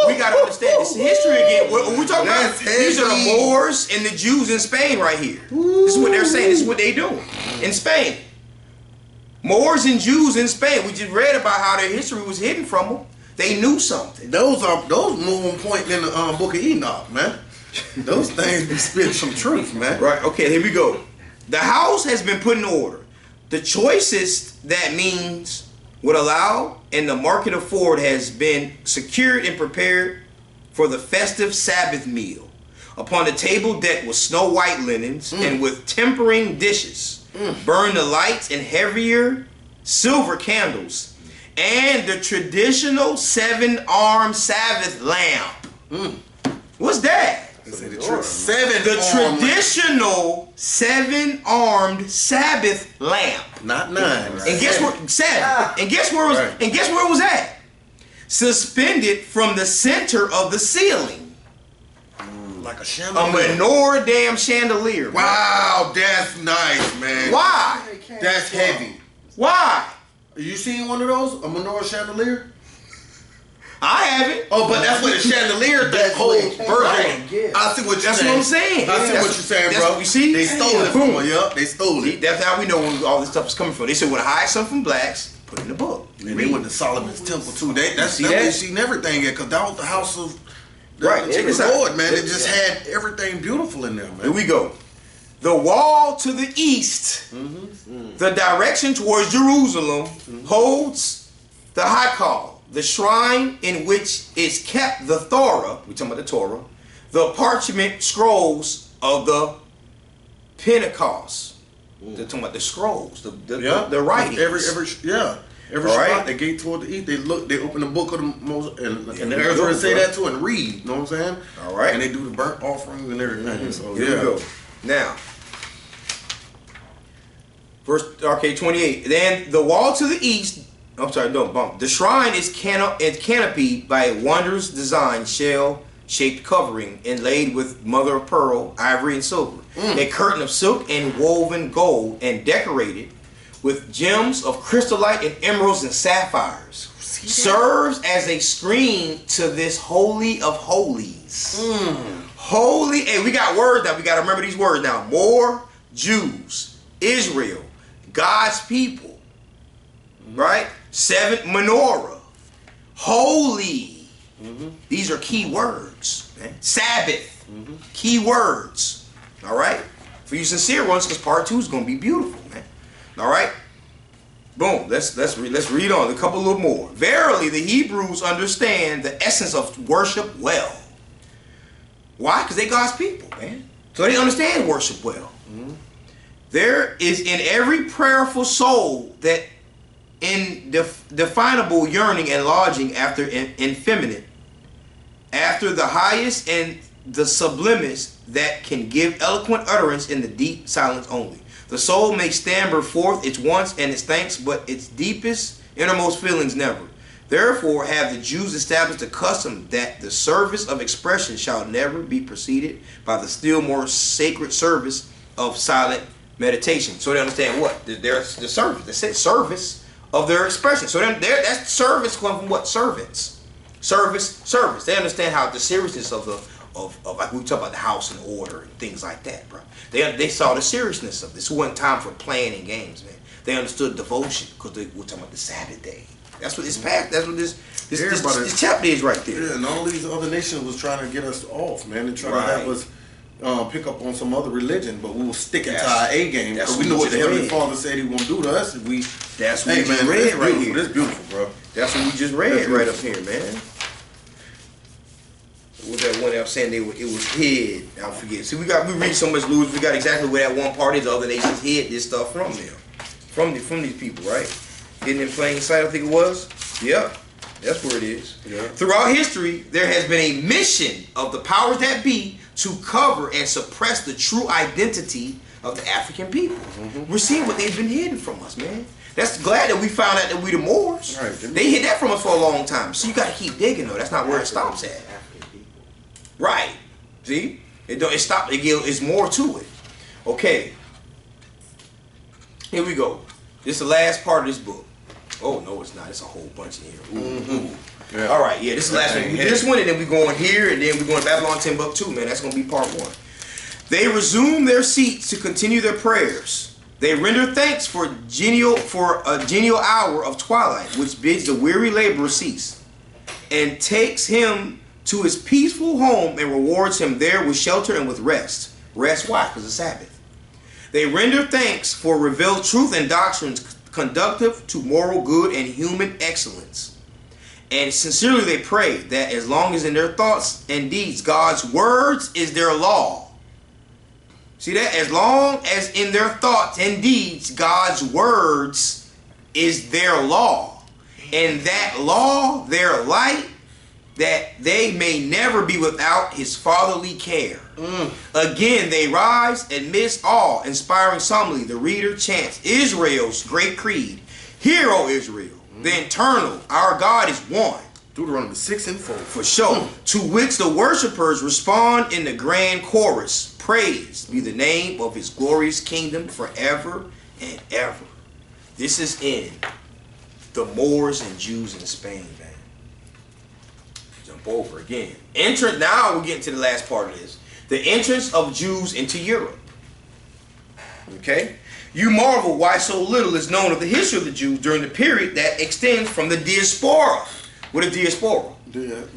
A: We got to understand this is history again. What we're talking about,
B: That's
A: these are the
B: heavy.
A: Moors and the Jews in Spain right here. This is what they're saying. This is what they're doing in Spain. Moors and Jews in Spain. We just read about how their history was hidden from them. They knew something.
B: Those more on point than the Book of Enoch, man. Those things be spitting some truth, man.
A: Right, okay, here we go. The house has been put in order. The choicest that means would allow and the market afford has been secured and prepared for the festive Sabbath meal. Upon the table decked with snow white linens and with tempering dishes. Burn the lights and heavier silver candles and the traditional 7-armed Sabbath lamp. What's that? The traditional 7-armed Sabbath lamp.
B: Not 9.
A: And guess where 7. And guess where it was and guess where it was at? Suspended from the center of the ceiling.
B: Like a
A: A
B: chandelier.
A: menorah damn chandelier.
B: Wow, that's nice, man.
A: Why?
B: That's heavy.
A: Why?
B: You seen one of those? A menorah chandelier?
A: I haven't.
B: Oh, but that's what a chandelier thing holds vertical. I see what you're
A: That's
B: saying.
A: what I'm saying.
B: I see
A: That's-
B: what you're saying,
A: that's
B: bro.
A: what you see?
B: They stole it from me. Yup, they stole it.
A: That's how we know where all this stuff is coming from. They said, when I hide something from blacks, put it in the book.
B: And they went to Solomon's temple too. That's
A: see
B: where
A: that?
B: they seen everything at, because that was the house of
A: Right,
B: the
A: check this out.
B: Lord, man. It just had everything beautiful in there,
A: Here
B: man.
A: we go. The wall to the east, the direction towards Jerusalem, holds the Haikal, the shrine in which is kept the Torah. We're talking about the Torah, the parchment scrolls of the Pentecost. They're talking about the scrolls, the writings.
B: Every
A: All right.
B: spot they gate toward the east, they open the book of the Moses, and
A: Yeah,
B: the
A: we
B: Ezra
A: go,
B: say
A: bro.
B: that too, and read. You know what I'm saying?
A: All right.
B: And they do the burnt offerings and everything. So
A: Here we go. Now, verse 28. Then the wall to the east. I'm sorry, don't bump. The shrine is canopied by a wondrous design shell-shaped covering inlaid with mother of pearl, ivory, and silver. A curtain of silk and woven gold, and decorated with gems of crystallite and emeralds and sapphires. Serves as a screen to this holy of holies. Holy, hey, we got words now. We got to remember these words now. More Jews, Israel, God's people, right? 7 menorah, holy. These are key words. Man. Sabbath, key words. All right, for you sincere ones, because part 2 is going to be beautiful, man. All right. Boom. Let's read on a couple little more. Verily, the Hebrews understand the essence of worship well. Why? Because they God's people, man. So they understand worship well. There is in every prayerful soul that indefinable yearning and longing after infeminate, after the highest and the sublimest that can give eloquent utterance in the deep silence only. The soul may stammer forth its wants and its thanks, but its deepest, innermost feelings never. Therefore have the Jews established a custom that the service of expression shall never be preceded by the still more sacred service of silent meditation. So they understand what? There's the service. They said service of their expression. So then that service comes from what? Servants. Service. They understand how the seriousness of like we talk about the house in order and things like that, bro. They saw the seriousness of this. It wasn't time for playing and games, man. They understood devotion because they were talking about the Sabbath day. That's what this path. That's what this chapter is right there.
B: Yeah, and all these other nations was trying to get us off, man, and trying to have us pick up on some other religion, but we will stick to our A game because we know what the Heavenly Father said He won't do to us. That's what we just read right here. That's beautiful, bro.
A: That's what we just read right up here, man. What that one I was saying? It was hid. I forget. See, we read so much, Louis. We got exactly where that one part is. The other nations hid this stuff from them, from these people, right? Hidden in plain sight, I think it was. Yep, that's where it is. Yeah. Throughout history, there has been a mission of the powers that be to cover and suppress the true identity of the African people. We're seeing what they've been hidden from us, man. That's glad that we found out that we the Moors.
B: Right.
A: They hid that from us for a long time. So you got to keep digging, though. That's not where it stops at. Right. See? It stopped. It's more to it. Okay. Here we go. This is the last part of this book. Oh, no, it's not. It's a whole bunch in here. Ooh. Yeah. All right, yeah, this is the last one. This one, and then we're going here, and then we're going to Babylon Timbuktu, man. That's going to be part 1. They resume their seats to continue their prayers. They render thanks for a genial hour of twilight, which bids the weary laborer cease, and takes him to his peaceful home and rewards him there with shelter and with rest. Rest, why? Because it's Sabbath. They render thanks for revealed truth and doctrines conducive to moral good and human excellence. And sincerely they pray that as long as in their thoughts and deeds God's words is their law. See that? As long as in their thoughts and deeds God's words is their law. And that law their light, that they may never be without his fatherly care. Again they rise amidst all, inspiring solemnly the reader chants Israel's great creed. Hear, O Israel, the eternal, our God is one.
B: Deuteronomy 6 and 4.
A: For sure. To which the worshipers respond in the grand chorus. Praise be the name of his glorious kingdom forever and ever. This is in the Moors and Jews in Spain, man. Jump over again. Now we're getting to the last part of this. The entrance of Jews into Europe. Okay? You marvel why so little is known of the history of the Jews during the period that extends from the diaspora. What is diaspora?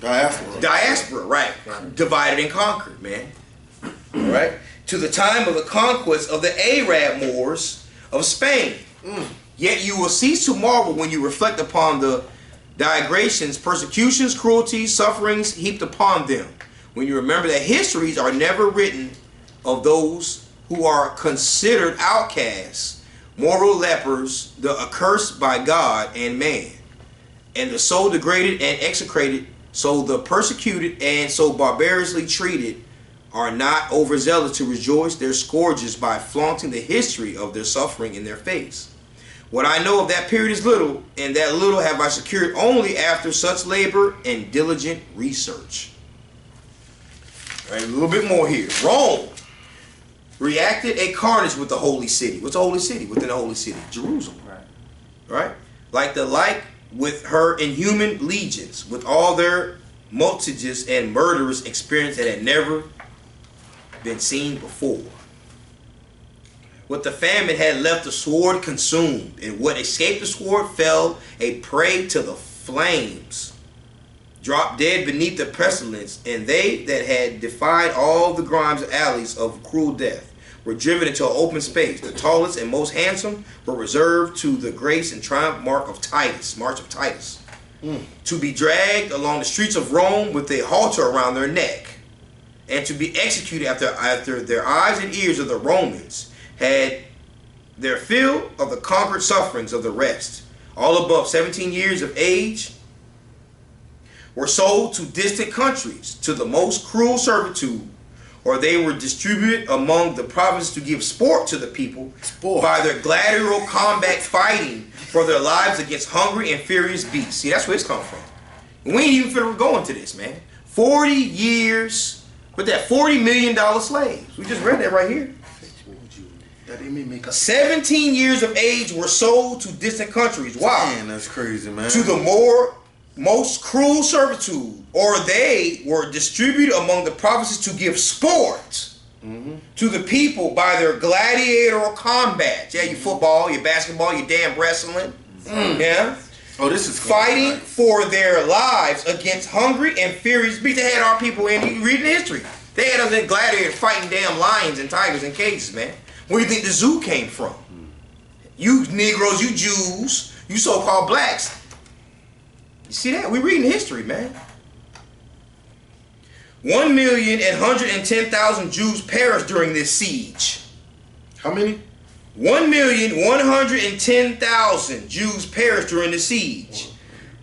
B: Diaspora.
A: Diaspora, right. Divided and conquered, man. Right? To the time of the conquest of the Arab Moors of Spain. Yet you will cease to marvel when you reflect upon the digradations, persecutions, cruelties, sufferings heaped upon them. When you remember that histories are never written of those who are considered outcasts, moral lepers, the accursed by God and man, and the so degraded and execrated, so the persecuted and so barbarously treated, are not overzealous to rejoice their scourges by flaunting the history of their suffering in their face. What I know of that period is little, and that little have I secured only after such labor and diligent research. All right, a little bit more here. Rome reacted a carnage with the holy city. What's the holy city? Within the holy city, Jerusalem. Right? Like with her inhuman legions, with all their multitudes and murderous experience that had never been seen before. What the famine had left the sword consumed, and what escaped the sword fell a prey to the flames, dropped dead beneath the pestilence, and they that had defied all the grimes and alleys of cruel death were driven into an open space. The tallest and most handsome were reserved to the grace and triumph march of Titus, to be dragged along the streets of Rome with a halter around their neck, and to be executed after their eyes and ears of the Romans had their fill of the conquered sufferings of the rest. All above 17 years of age were sold to distant countries to the most cruel servitude, or they were distributed among the provinces to give sport to the people by their gladiatorial combat fighting for their lives against hungry and furious beasts. See, that's where it's come from. We ain't even finna go into this, man. 40 years, but that $40 million slaves. We just read that right here. 17 years of age were sold to distant countries. Why?
B: Man, that's crazy, man.
A: To the most cruel servitude, or they were distributed among the provinces to give sport. to the people by their gladiatorial combats. Yeah, your football, your basketball, your damn wrestling. Yeah.
B: Oh, this is
A: Fighting for their lives against hungry and furious beasts. They had our people in, you reading history. They had us in gladiators fighting damn lions and tigers in cages, man. Where do you think the zoo came from? You Negroes, you Jews, you so-called blacks. You see that? We reading history, man. 1,110,000 Jews perished during this siege.
B: How many?
A: 1,110,000 Jews perished during the siege.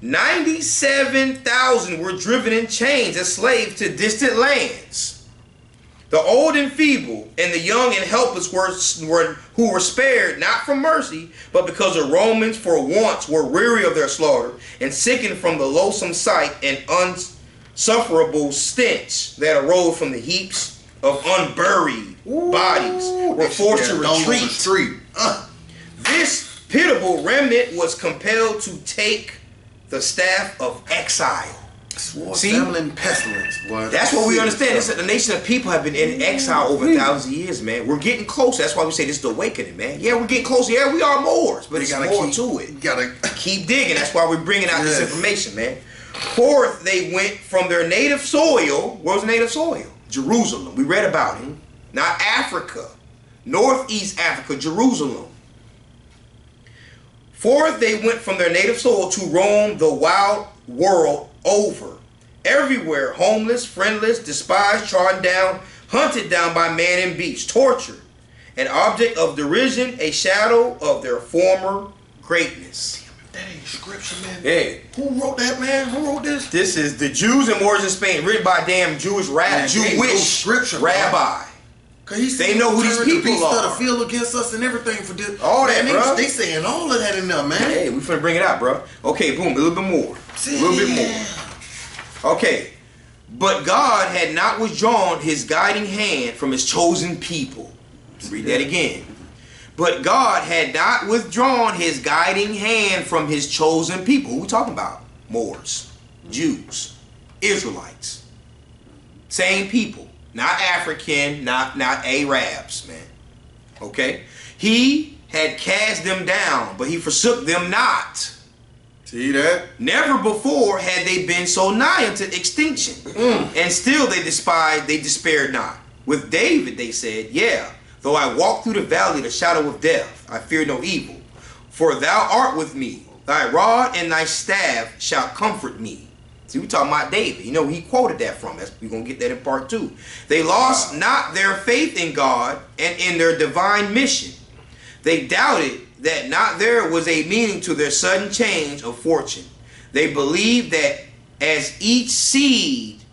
A: 97,000 were driven in chains as slaves to distant lands. The old and feeble and the young and helpless who were spared not from mercy, but because the Romans for once were weary of their slaughter and sickened from the loathsome sight and unsufferable stench that arose from the heaps of unburied bodies were forced to retreat. This pitiable remnant was compelled to take the staff of exile. See?
B: Famine and pestilence, boy.
A: That's what we understand. It's that the nation of people have been in exile over thousands of years, man. We're getting closer. That's why we say this is the awakening, man. Yeah, we're getting closer. Yeah, we are Moors, but it's more to it.
B: You gotta
A: keep digging. That's why we're bringing out this information, man. Fourth, they went from their native soil. Where was the native soil? Jerusalem. We read about it. Not Africa. Northeast Africa, Jerusalem. Fourth, they went from their native soil to roam the wild world over. Everywhere, homeless, friendless, despised, trodden down, hunted down by man and beast, tortured, an object of derision, a shadow of their former greatness.
B: That ain't scripture, man.
A: Hey.
B: Who wrote that, man? Who wrote this?
A: This is the Jews and Moors in Spain, written by a damn Jewish rabbi. Jewish
B: scripture,
A: rabbi.
B: They
A: know who these people are.
B: The field against us and everything for this.
A: All that, bro.
B: They saying all of that in there, man.
A: Hey, we finna bring it out, bro. Okay, boom, a little bit more. A little bit more. Okay. But God had not withdrawn his guiding hand from his chosen people. Read that again. But God had not withdrawn his guiding hand from his chosen people. Who we talking about? Moors, Jews, Israelites. Same people. Not African, not Arabs, man. Okay? He had cast them down, but he forsook them not.
B: See that?
A: Never before had they been so nigh unto extinction. And still they despaired not. With David they said, yeah, though I walk through the valley of the shadow of death, I fear no evil. For thou art with me. Thy rod and thy staff shall comfort me. See, we talking about David. You know, he quoted that from us. We're going to get that in part 2. They lost not their faith in God and in their divine mission. They doubted that not there was a meaning to their sudden change of fortune. They believed that as each seed,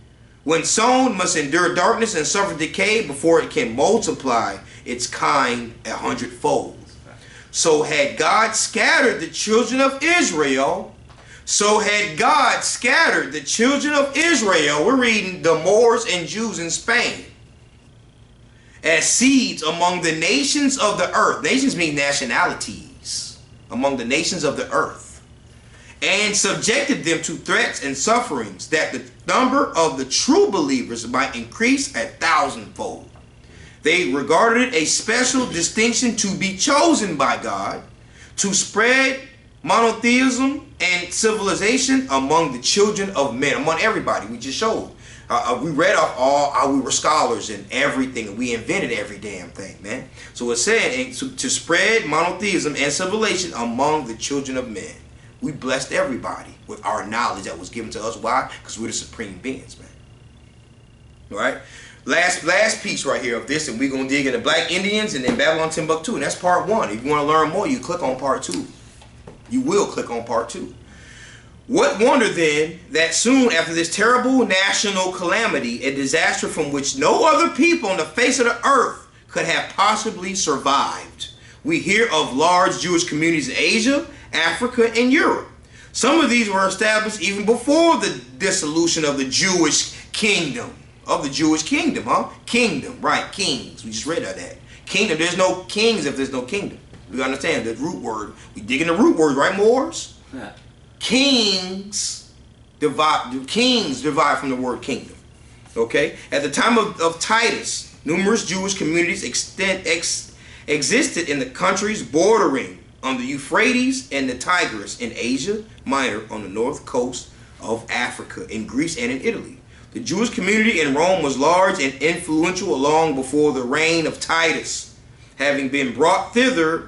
A: when sown, must endure darkness and suffer decay before it can multiply its kind 100-fold. So had God scattered the children of Israel, we're reading the Moors and Jews in Spain, as seeds among the nations of the earth. Nations mean nationalities. Among the nations of the earth. And subjected them to threats and sufferings, that the number of the true believers might increase 1,000-fold. They regarded it a special distinction to be chosen by God to spread monotheism and civilization among the children of men, among everybody. We just showed. We read off all, we were scholars and everything, and we invented every damn thing, man. So it said to spread monotheism and civilization among the children of men. We blessed everybody with our knowledge that was given to us. Why? Because we're the supreme beings, man. All right? Last piece right here of this, and we're going to dig into Black Indians and then Babylon Timbuktu, and that's part 1. If you want to learn more, you click on part 2. You will click on part 2. What wonder then that soon after this terrible national calamity, a disaster from which no other people on the face of the earth could have possibly survived, we hear of large Jewish communities in Asia, Africa, and Europe. Some of these were established even before the dissolution of the Jewish kingdom. Kingdom, right, kings. We just read that. Kingdom, there's no kings if there's no kingdom. We understand the root word. We dig in the root word, right, Moors? Yeah. Kings divide from the word kingdom. Okay? At the time of Titus, Numerous Jewish communities existed in the countries bordering on the Euphrates and the Tigris in Asia Minor on the north coast of Africa, in Greece and in Italy. The Jewish community in Rome was large and influential long before the reign of Titus, having been brought thither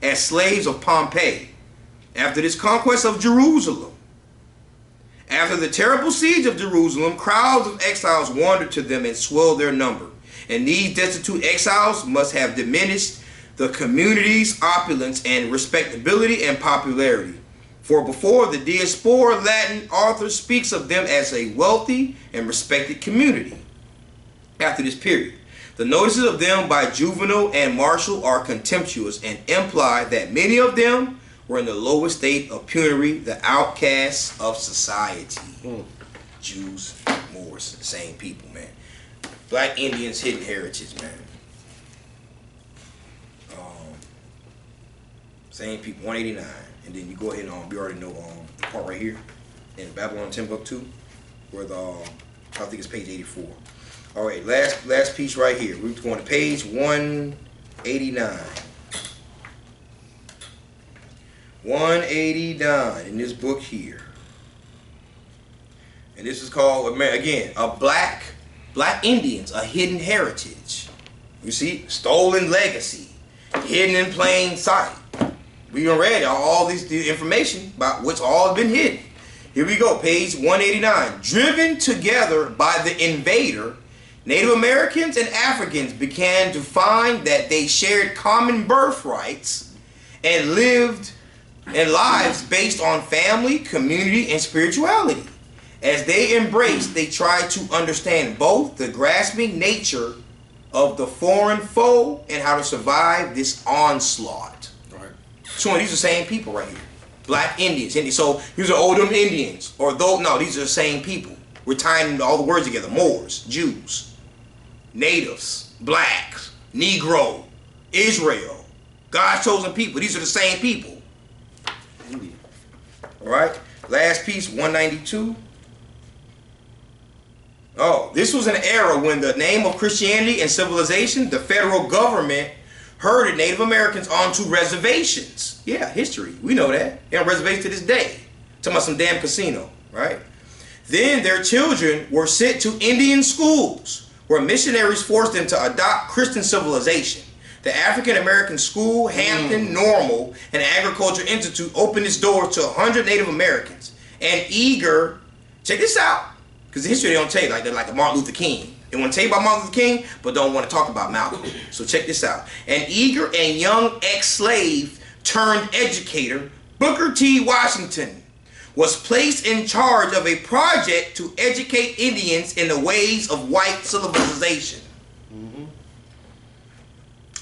A: as slaves of Pompey. After this conquest of Jerusalem, after the terrible siege of Jerusalem, crowds of exiles wandered to them and swelled their number. And these destitute exiles must have diminished the community's opulence and respectability and popularity. For before the diaspora, Latin author speaks of them as a wealthy and respected community. After this period, the notices of them by Juvenal and Martial are contemptuous and imply that many of them were in the lowest state of penury, the outcasts of society. Jews, Moors, same people, man. Black Indians, hidden heritage, man. Same people, 189. And then you go ahead and we already know the part right here in Babylon 10 book 2, where I think it's page 84. All right, last piece right here. We're going to page 189. 189 in this book here. And this is called, again, a Black Indians, a hidden heritage. You see, stolen legacy, hidden in plain sight. We done read all this information about what's all been hidden. Here we go, page 189. Driven together by the invader, Native Americans and Africans began to find that they shared common birthrights and lived lives based on family, community, and spirituality. As they embraced, they tried to understand both the grasping nature of the foreign foe and how to survive this onslaught. So these are the same people right here. Black Indians. So these are Oldham Indians. These are the same people. We're tying all the words together. Moors, Jews, natives, blacks, Negro, Israel, God's chosen people. These are the same people. Alright? Last piece, 192. Oh, this was an era when the name of Christianity and civilization, the federal government herded Native Americans onto reservations. Yeah, history. We know that. They're on reservations to this day. Talking about some damn casino, right? Then their children were sent to Indian schools where missionaries forced them to adopt Christian civilization. The African American School, Hampton, Normal, and Agriculture Institute opened its doors to 100 Native Americans. And eager, check this out, because the history they don't tell you like Martin Luther King. They want to tell you about Martin Luther King, but don't want to talk about Malcolm. So check this out. An eager and young ex-slave turned educator, Booker T. Washington, was placed in charge of a project to educate Indians in the ways of white civilization.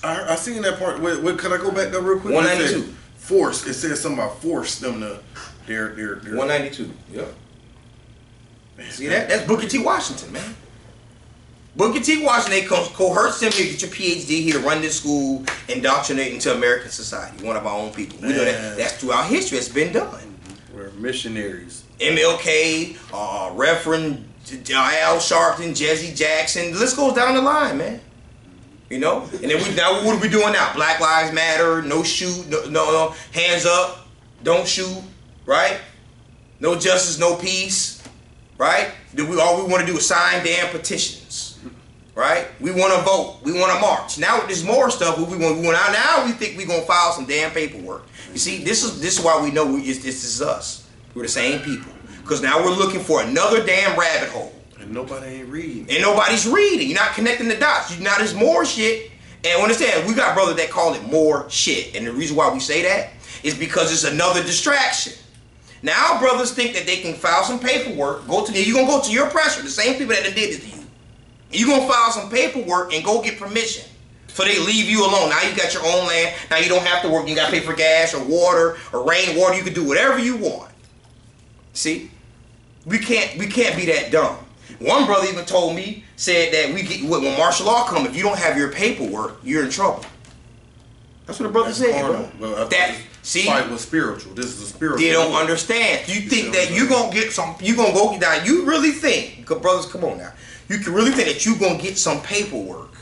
B: I seen that part. Wait, can I go back there real quick?
A: 192.
B: Force. It says something about force them to their
A: 192. Yep. See that? That's Booker T. Washington, man. Booker T. Washington, they coerced him to get your PhD here, run this school, indoctrinate into American society. One of our own people. We know that. That's throughout history. It's been done.
B: We're missionaries.
A: MLK, Reverend Al Sharpton, Jesse Jackson. The list goes down the line, man. You know? And then now what are we doing now? Black Lives Matter, no shoot, no, hands up, don't shoot, right? No justice, no peace, right? All we want to do is sign damn petitions. Right? We want to vote. We want to march. Now with this more stuff, now we think we're going to file some damn paperwork. You see, this is why we know this is us. We're the same people. Because now we're looking for another damn rabbit hole.
B: And nobody ain't reading.
A: And nobody's reading. You're not connecting the dots. Now there's more shit. And understand, we got brothers that call it more shit. And the reason why we say that is because it's another distraction. Now brothers think that they can file some paperwork. You're going to go to your pressure, the same people that did this to you. You're going to file some paperwork and go get permission. So they leave you alone. Now you got your own land. Now you don't have to work. You got to pay for gas or water or rainwater. You can do whatever you want. See? We can't be that dumb. One brother even told me, said that when martial law comes, if you don't have your paperwork, you're in trouble. That's what the brother said, bro. See,
B: fight was spiritual. This is a spiritual.
A: They don't understand. You think that you're going to get some, you're going to go down. You really think, brothers, come on now. You can really think that you gonna get some paperwork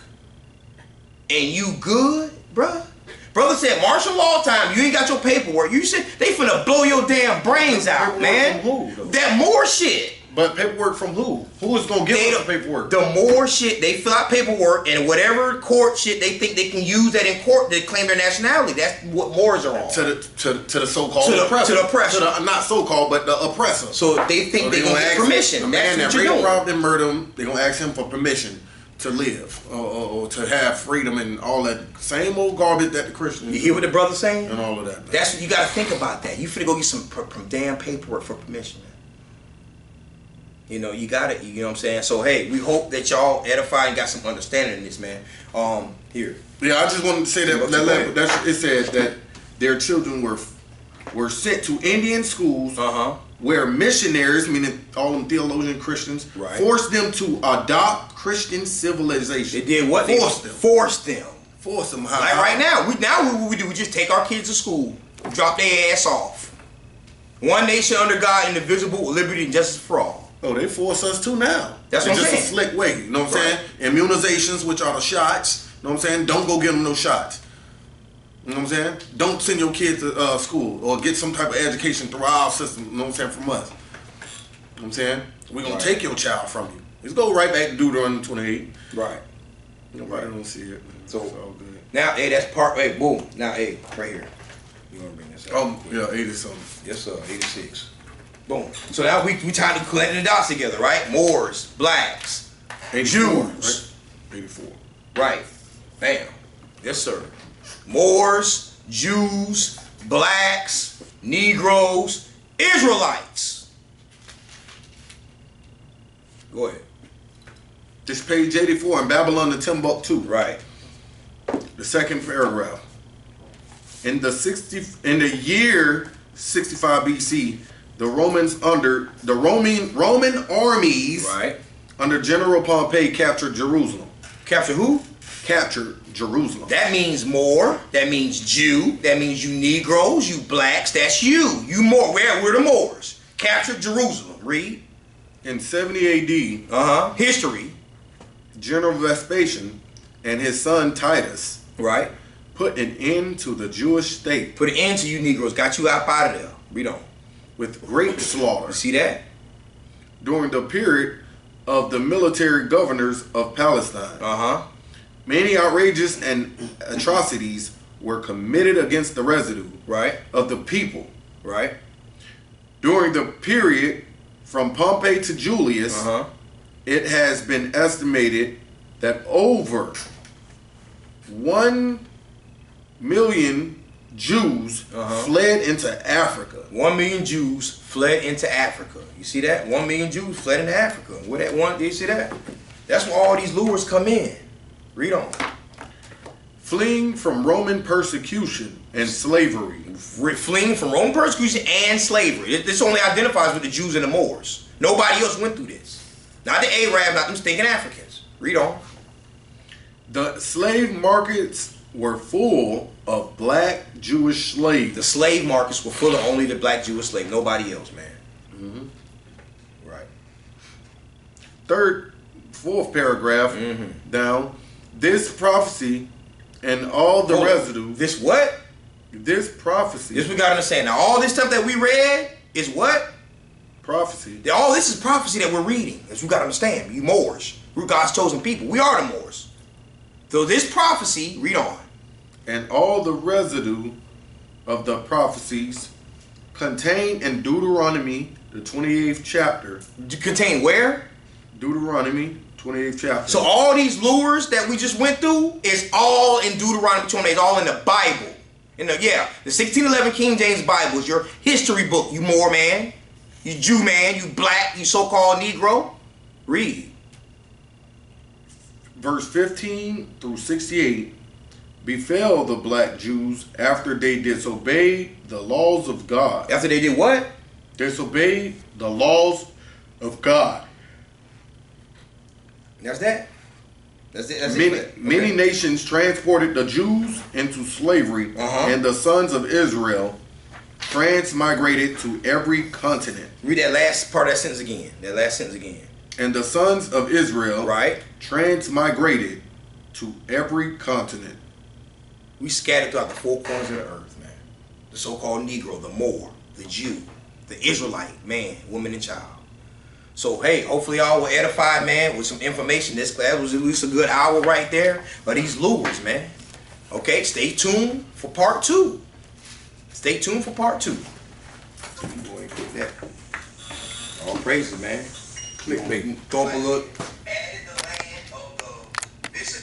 A: and you good, bruh? Brother said martial law time, you ain't got your paperwork. You said they finna blow your damn brains out, man.
B: From who,
A: that more shit.
B: But paperwork from who? Who is gonna give us the paperwork?
A: The more shit, they fill out paperwork and whatever court shit they think they can use that in court to claim their nationality. That's what Moors are on.
B: To the so-called oppressor.
A: To the oppressor.
B: To the, not so-called, but the oppressor.
A: So they think they gonna get permission.
B: The man
A: That's
B: that
A: what you're doing.
B: robbed and murdered him, they gonna ask him for permission to live or to have freedom and all that same old garbage that the Christians.
A: You hear what the brother's saying?
B: And all of that. Man.
A: That's what you gotta think about. That you finna go get some damn paperwork for permission. Man. You know, you got it. You know what I'm saying? So hey, we hope that y'all edify and got some understanding in this, man. Here.
B: Yeah, I just wanted to say that it said that their children were sent to Indian schools where missionaries, meaning all them theologian Christians, forced them to adopt Christian civilization.
A: They did what? Forced them.
B: Force them.
A: Like right now, what we do? We just take our kids to school, drop their ass off. One nation under God, indivisible, with liberty and justice for all.
B: Oh, they force us to now.
A: That's what I'm saying.
B: Just a slick way. You know what I'm saying? Immunizations, which are the shots. You know what I'm saying? Don't go get them no shots. You know what I'm saying? Don't send your kids to school or get some type of education through our system. You know what I'm saying? From us. You know what I'm saying? We're going to take your child from you. Let's go right back to Deuteronomy 28.
A: Right.
B: Nobody don't see it.
A: So,
B: it's all good.
A: Now, hey, that's part, hey, boom. Now, hey, right here. You want to bring this up?
B: Yeah, 80 something.
A: Yes, sir, 86. Boom. So now we trying to collect the dots together, right? Moors, blacks,
B: 84,
A: Jews.
B: Right? 84.
A: Right. Bam. Yes, sir. Moors, Jews, blacks, Negroes, Israelites. Go ahead.
B: This page 84 in Babylon and Timbuktu.
A: Right.
B: The second paragraph. In the year 65 BC, the Romans Roman armies under General Pompey captured Jerusalem.
A: Capture who?
B: Captured Jerusalem.
A: That means Moor. That means Jew. That means you Negroes, you blacks. That's you. You Moor. We're the Moors. Captured Jerusalem. Read.
B: In 70 AD.
A: History.
B: General Vespasian and his son Titus.
A: Right.
B: Put an end to the Jewish state.
A: Put an end to you Negroes. Got you out of there. Read on.
B: With great slaughter.
A: You see that?
B: During the period of the military governors of Palestine. Many outrageous and atrocities were committed against the residue of the people.
A: Right.
B: During the period from Pompey to Julius, it has been estimated that over 1 million Jews fled into Africa.
A: 1 million Jews fled into Africa. You see that? 1 million Jews fled into Africa. Where that one? Do you see that? That's where all these lures come in. Read on.
B: Fleeing from Roman persecution and slavery.
A: Fleeing from Roman persecution and slavery. This only identifies with the Jews and the Moors. Nobody else went through this. Not the Arab, not them stinking Africans. Read on.
B: The slave markets were full of black Jewish slaves.
A: The slave markets were full of only the black Jewish slaves. Nobody else, man. Right.
B: Fourth paragraph down. This prophecy and all the residue.
A: This what?
B: This prophecy.
A: This we gotta understand. Now all this stuff that we read is what?
B: Prophecy.
A: All this is prophecy that we're reading. As we gotta understand. You Moors. We're God's chosen people. We are the Moors. So this prophecy, read on.
B: And all the residue of the prophecies contained in Deuteronomy, the 28th chapter.
A: Contain where?
B: Deuteronomy, 28th chapter.
A: So all these lures that we just went through is all in Deuteronomy 28. It's all in the Bible. The 1611 King James Bible is your history book, you Moor man. You Jew man, you black, you so-called Negro. Read.
B: Verse 15 through 68. Befell the black Jews after they disobeyed the laws of God.
A: After they did what?
B: Disobeyed the laws of God.
A: That's that. That's it.
B: Many nations transported the Jews into slavery, and the sons of Israel transmigrated to every continent.
A: Read that last part of that sentence again. That last sentence again.
B: And the sons of Israel
A: right?
B: transmigrated to every continent.
A: We scattered throughout the four corners of the earth, man. The so-called Negro, the Moor, the Jew, the Israelite, man, woman, and child. So, hey, hopefully y'all were edified, man, with some information. This class was at least a good hour right there. But these lures, man. Okay, stay tuned for part 2. Stay tuned for part 2. Go ahead and click that. All praises, man. Click, throw up a look.